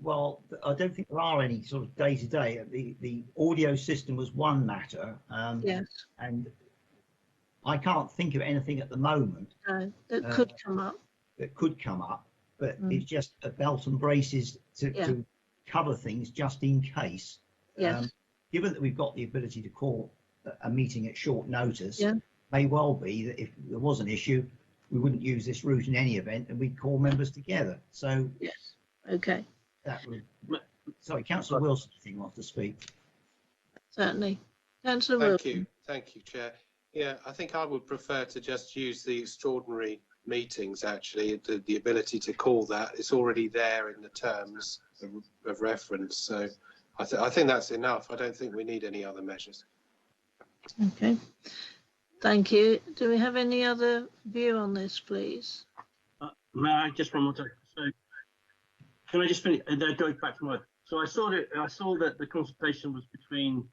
Well, I don't think there are any sort of day to day. The audio system was one matter. Yes. And I can't think of anything at the moment that could come up. That could come up, but it's just a belt and braces to cover things just in case. Yes. Given that we've got the ability to call a meeting at short notice, may well be that if there was an issue, we wouldn't use this route in any event, and we'd call members together. So yes, okay. That would. Sorry, Councillor Wilson, I think wants to speak. Certainly, Councillor Wilson. Thank you, Chair. Yeah, I think I would prefer to just use the extraordinary meetings. Actually, the ability to call that, it's already there in the terms of reference. So I think that's enough. I don't think we need any other measures. Okay. Thank you. Do we have any other view on this, please? May I just one more time? So, can I just finish? Go back from work. So I saw that the consultation was between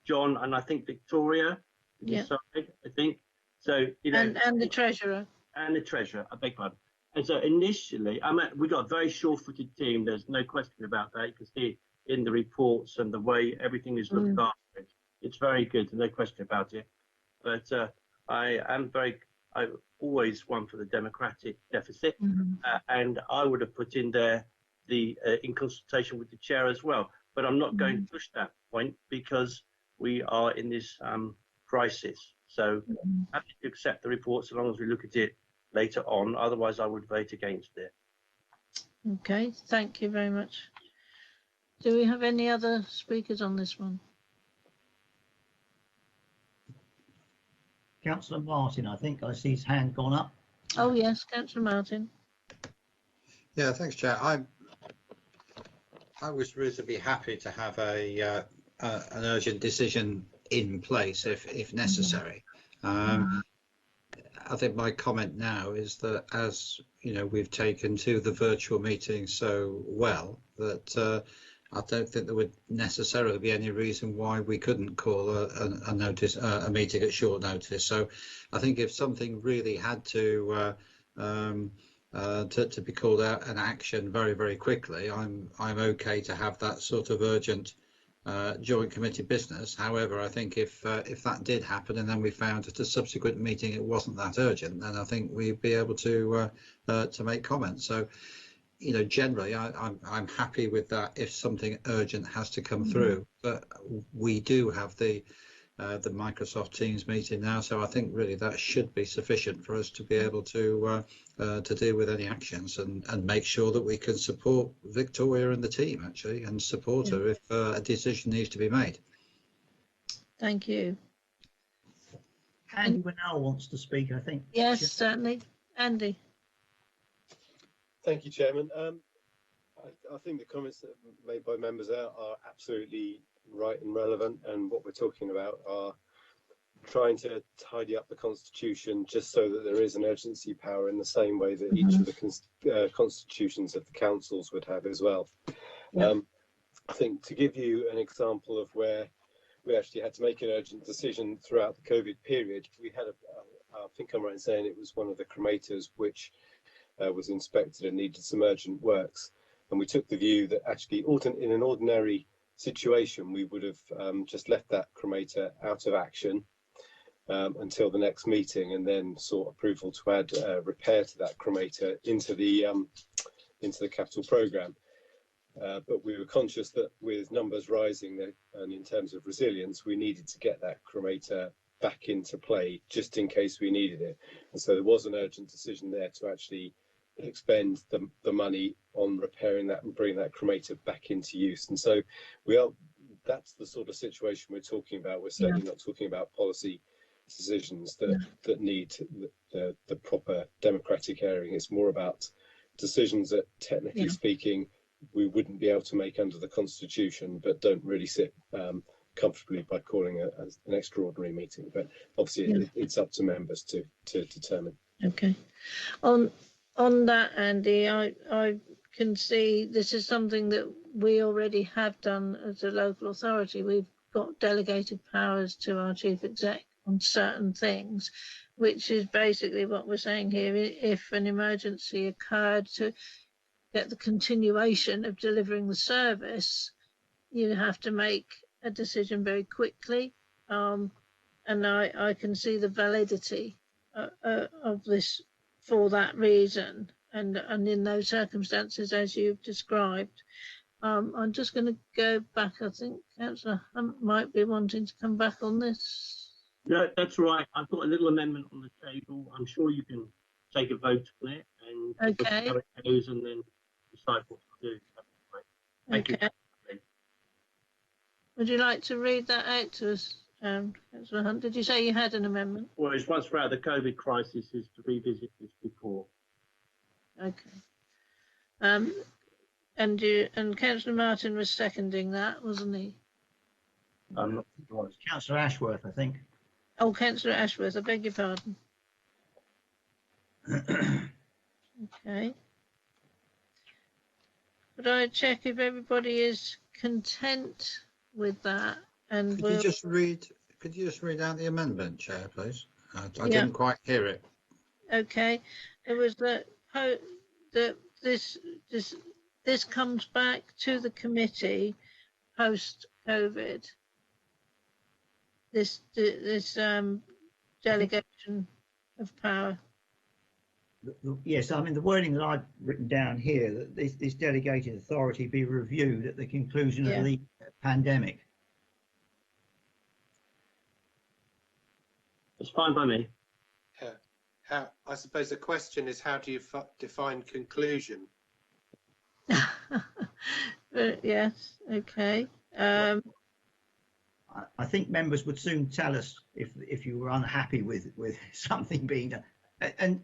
John and I think Victoria. Yeah. I think so. You know, and the treasurer. And the treasurer. I beg pardon. And so initially, we got a very sure-footed team. There's no question about that. You can see it in the reports and the way everything is looked after. It's very good, no question about it. But I always one for the democratic deficit, and I would have put in there the in consultation with the chair as well. But I'm not going to push that point because we are in this crisis. So happy to accept the report so long as we look at it later on. Otherwise, I would vote against it. Okay, thank you very much. Do we have any other speakers on this one? Councillor Martin, I think I see his hand gone up. Oh yes, Councillor Martin. Yeah, thanks, Chair. I was reasonably happy to have an urgent decision in place if necessary. I think my comment now is that, as you know, we've taken to the virtual meeting so well that I don't think there would necessarily be any reason why we couldn't call a meeting at short notice. So I think if something really had to be called out an action very, very quickly, I'm okay to have that sort of urgent joint committee business. However, I think if that did happen and then we found at a subsequent meeting it wasn't that urgent, then I think we'd be able to make comments. So, you know, generally I'm happy with that if something urgent has to come through. But we do have the Microsoft Teams meeting now, so I think really that should be sufficient for us to be able to deal with any actions and make sure that we can support Victoria and the team actually, and support her if a decision needs to be made. Thank you. Andy Winnell wants to speak, I think. Yes, certainly. Andy. Thank you, Chairman. I think the comments that are made by members are absolutely right and relevant, and what we're talking about are trying to tidy up the Constitution just so that there is an urgency power in the same way that each of the constitutions of the councils would have as well. I think to give you an example of where we actually had to make an urgent decision throughout the COVID period, we had I think I'm right in saying it was one of the cremators which was inspected and needed some urgent works, and we took the view that actually in an ordinary situation we would have just left that cremator out of action until the next meeting, and then sought approval to add repair to that cremator into the capital programme. But we were conscious that with numbers rising and in terms of resilience, we needed to get that cremator back into play just in case we needed it. And so there was an urgent decision there to actually expend the money on repairing that and bring that cremator back into use. And so that's the sort of situation we're talking about. We're certainly not talking about policy decisions that need the proper democratic airing. It's more about decisions that, technically speaking, we wouldn't be able to make under the Constitution, but don't really sit comfortably by calling an extraordinary meeting. But obviously, it's up to members to determine. Okay. On that, Andy, I can see this is something that we already have done as a local authority. We've got delegated powers to our chief exec on certain things, which is basically what we're saying here. If an emergency occurred to get the continuation of delivering the service, you have to make a decision very quickly. And I can see the validity of this for that reason, and in those circumstances as you've described. I'm just going to go back. I think Councillor Hunt might be wanting to come back on this. No, that's right. I've got a little amendment on the table. I'm sure you can take a vote on it and look at how it goes and then decide what to do. Thank you. Would you like to read that out to us, Councillor Hunt? Did you say you had an amendment? Well, it's once we're out of the COVID crisis is to revisit this before. Okay. And Councillor Martin was seconding that, wasn't he? I'm not sure. It's Councillor Ashworth, I think. Oh, Councillor Ashworth, I beg your pardon. Okay. Could I check if everybody is content with that? And could you just read out the amendment, Chair, please? I didn't quite hear it. Okay. It was that this comes back to the committee post COVID. This delegation of power. Yes, I mean the wording that I've written down here, that this delegated authority be reviewed at the conclusion of the pandemic. It's fine by me. I suppose the question is, how do you define conclusion? Yes, okay. I think members would soon tell us if you were unhappy with something being done. And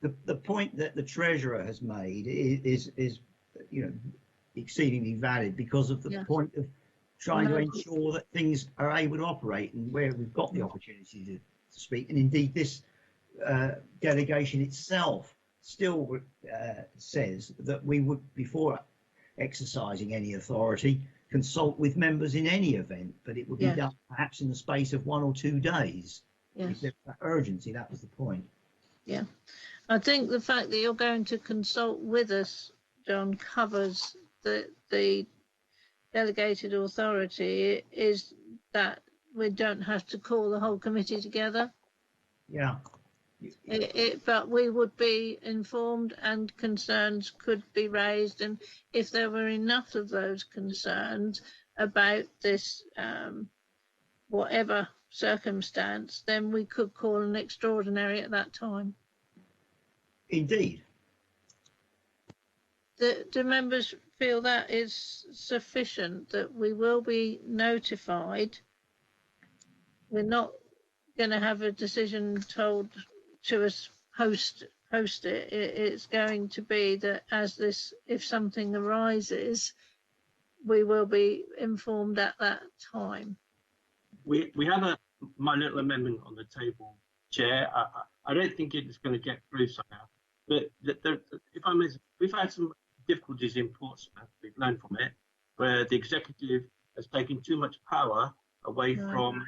the point that the Treasurer has made is exceedingly valid because of the point of trying to ensure that things are able to operate and where we've got the opportunity to speak. And indeed, this delegation itself still says that we would, before exercising any authority, consult with members in any event, but it would be done perhaps in the space of 1 or 2 days. If there's urgency, that was the point. Yeah, I think the fact that you're going to consult with us, John, covers the delegated authority is that we don't have to call the whole committee together. Yeah. But we would be informed and concerns could be raised, and if there were enough of those concerns about this whatever circumstance, then we could call an extraordinary at that time. Indeed. Do members feel that is sufficient, that we will be notified? We're not going to have a decision told to us post it. It's going to be that if something arises, we will be informed at that time. We have my little amendment on the table, Chair. I don't think it's going to get through somehow. But if I may, we've had some difficulties in Portsmouth. We've learned from it, where the executive has taken too much power away from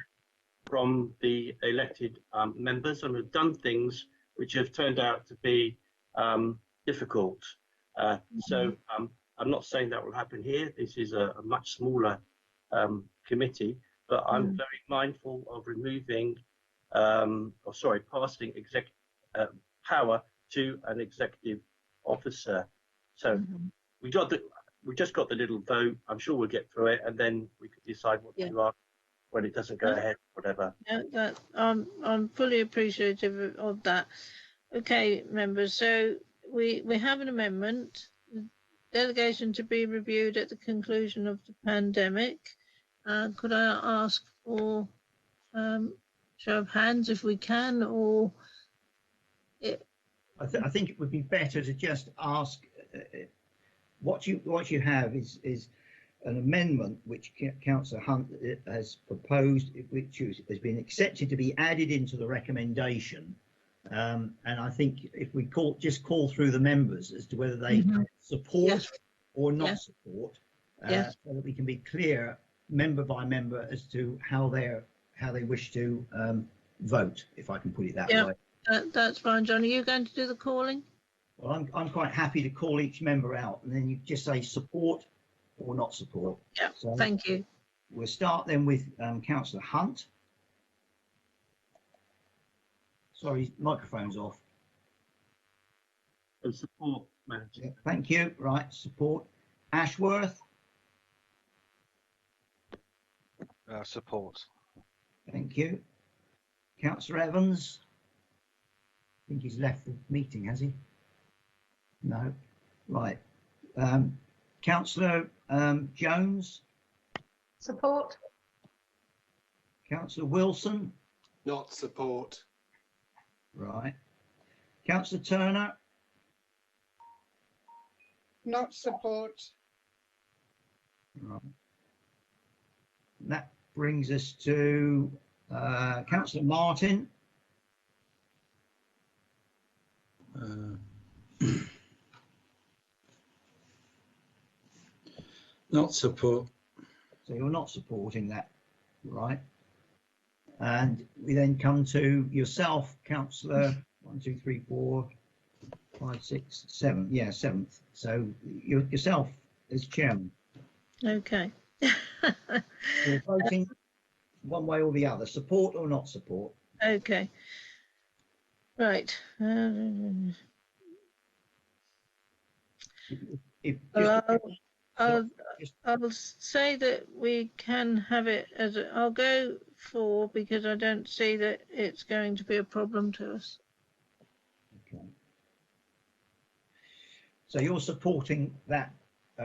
the elected members and have done things which have turned out to be difficult. So I'm not saying that will happen here. This is a much smaller committee, but I'm very mindful of removing, passing power to an executive officer. So we got we've just got the little vote. I'm sure we'll get through it, and then we could decide what to do after when it doesn't go ahead, whatever. Yeah, that I'm fully appreciative of that. Okay, members. So we have an amendment. Delegation to be reviewed at the conclusion of the pandemic. Could I ask for show of hands if we can, or I think it would be better to just ask what you have is an amendment which Councillor Hunt has proposed, which has been accepted to be added into the recommendation. And I think if we just call through the members as to whether they support or not support, so that we can be clear member by member as to how they wish to vote, if I can put it that way. That's fine, John. Are you going to do the calling? Well, I'm quite happy to call each member out, and then you just say support or not support. Yeah, so thank you. We'll start then with Councillor Hunt. Sorry, microphone's off. Support, Manager. Yeah, thank you. Right, support. Ashworth. Support. Thank you. Councillor Evans. I think he's left the meeting, has he? No. Right. Councillor Jones. Support. Councillor Wilson. Not support. Right. Councillor Turner. Not support. Right. And that brings us to Councillor Martin. Not support. So you're not supporting that, right? And we then come to yourself, Councillor 1, 2, 3, 4, 5, 6, 7. Yeah, 7th. So yourself as chairman. Okay. You're voting one way or the other, support or not support. Okay. Right. I'll say that we can have it as I'll go for, because I don't see that it's going to be a problem to us. Okay. So you're supporting that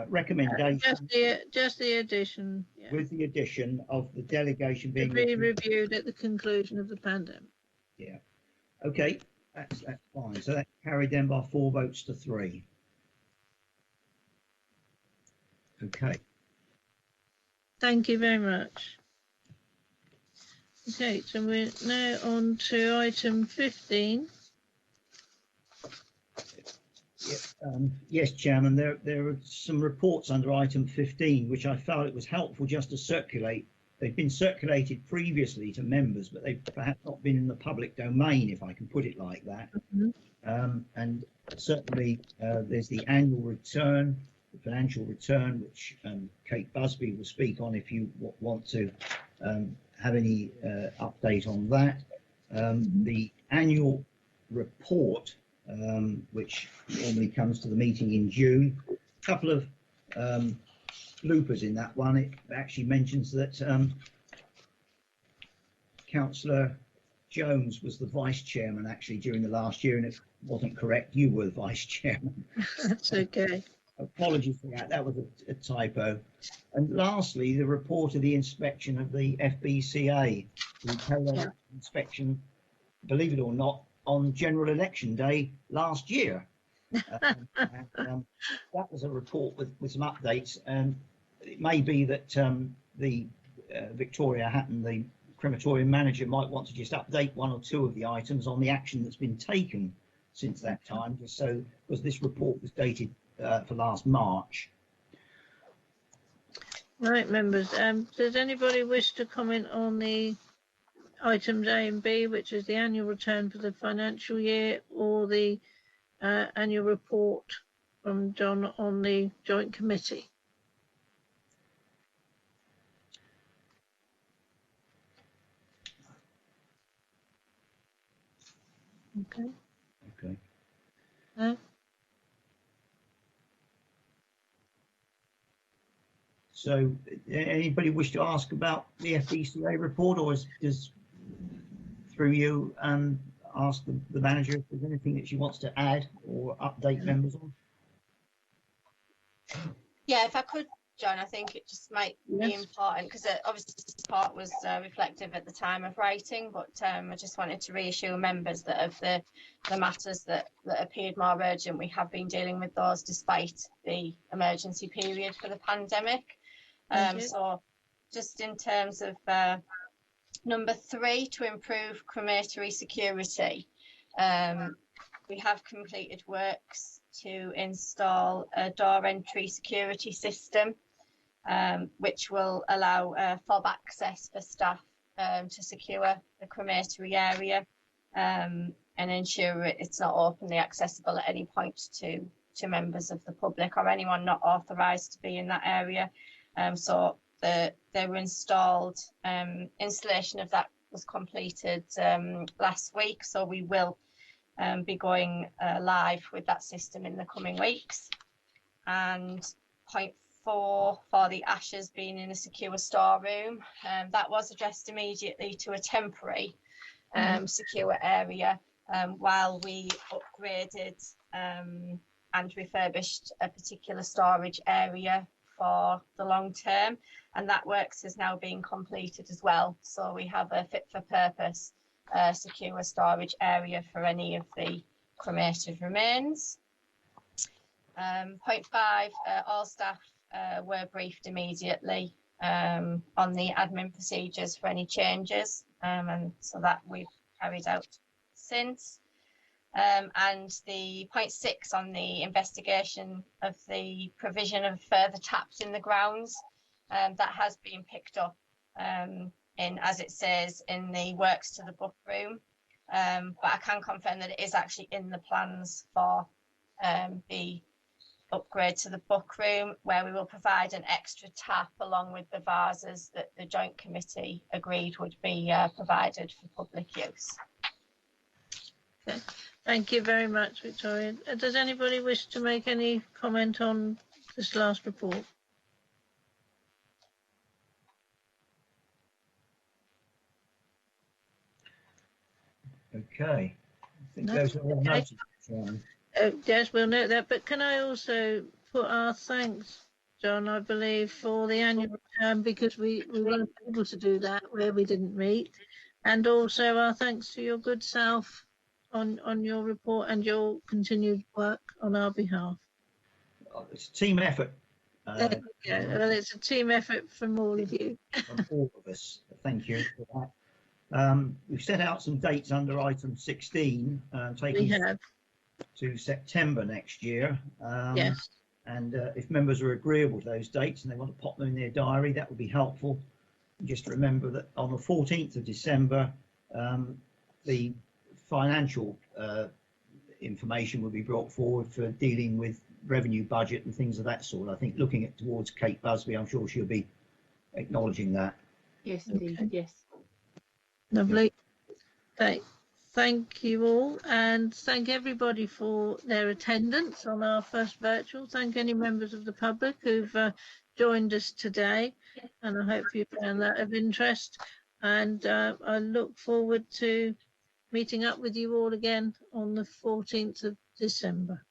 recommendation? Just the addition. Yeah. With the addition of the delegation being to be reviewed at the conclusion of the pandemic. Yeah. Okay, that's fine. So that carried then by 4 votes to 3. Okay. Thank you very much. Okay, so we're now on to item 15. Yes, Chairman, there are some reports under item 15 which I felt it was helpful just to circulate. They've been circulated previously to members, but they've perhaps not been in the public domain, if I can put it like that. And certainly there's the annual return, the financial return, which Kate Busby will speak on if you want to have any update on that. The annual report, which normally comes to the meeting in June. A couple of bloopers in that one. It actually mentions that Councillor Jones was the vice chairman actually during the last year, and it wasn't correct. You were the vice chairman. That's okay. Apologies for that. That was a typo. And lastly, the report of the inspection of the FBCA. We carried out inspection, believe it or not, on general election day last year. That was a report with some updates, and it may be that the Victoria Hatton, the crematorium manager, might want to just update 1 or 2 of the items on the action that's been taken since that time, just so, because this report was dated for last March. Right, members, does anybody wish to comment on the items A and B, which is the annual return for the financial year, or the annual report from John on the joint committee? Okay. Okay. No? So anybody wish to ask about the FDCA report, or does through you ask the manager if there's anything that she wants to add or update members on? Yeah, if I could, John, I think it just might be important because obviously this part was reflective at the time of writing, but I just wanted to reassure members that of the matters that appeared more urgent, we have been dealing with those despite the emergency period for the pandemic. So just in terms of number 3, to improve crematory security, we have completed works to install a door entry security system, which will allow fob access for staff to secure the crematory area and ensure it's not openly accessible at any point to members of the public or anyone not authorised to be in that area. So they were installed. Installation of that was completed last week, so we will be going live with that system in the coming weeks. And point 4 for the ashes being in a secure storeroom, that was addressed immediately to a temporary secure area while we upgraded and refurbished a particular storage area for the long term, and that works is now being completed as well. So we have a fit for purpose secure storage area for any of the cremated remains. Point 5, all staff were briefed immediately on the admin procedures for any changes, and so that we've carried out since. And the point 6 on the investigation of the provision of further taps in the grounds, that has been picked up in, as it says, in the works to the book room, but I can confirm that it is actually in the plans for the upgrade to the book room, where we will provide an extra tap along with the vases that the joint committee agreed would be provided for public use. Okay. Thank you very much, Victoria. Does anybody wish to make any comment on this last report? Okay. I think those are all noted. Yes, we'll note that. But can I also put our thanks, John, I believe, for the annual return, because we weren't able to do that where we didn't meet. And also our thanks to your good self on your report and your continued work on our behalf. It's a team effort. Yeah, well, it's a team effort from all of you. From all of us. Thank you for that. We've set out some dates under item 16, taking to September next year. Yes. And if members are agreeable to those dates and they want to pop them in their diary, that would be helpful. Just remember that on the 14th of December, the financial information will be brought forward for dealing with revenue budget and things of that sort. I think looking at towards Kate Busby, I'm sure she'll be acknowledging that. Yes, indeed. Okay. Yes. Lovely. Thank you all, and thank everybody for their attendance on our first virtual. Thank any members of the public who've joined us today, and I hope you found that of interest. And I look forward to meeting up with you all again on the 14th of December.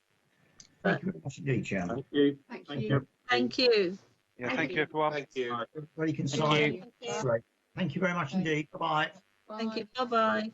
Thank you very much indeed, Chairman. Thank you. Thank you. Thank you. Yeah, thank you, everyone. Thank you. Everybody can sign. Great. Thank you very much indeed. Bye-bye. Thank you. Bye-bye.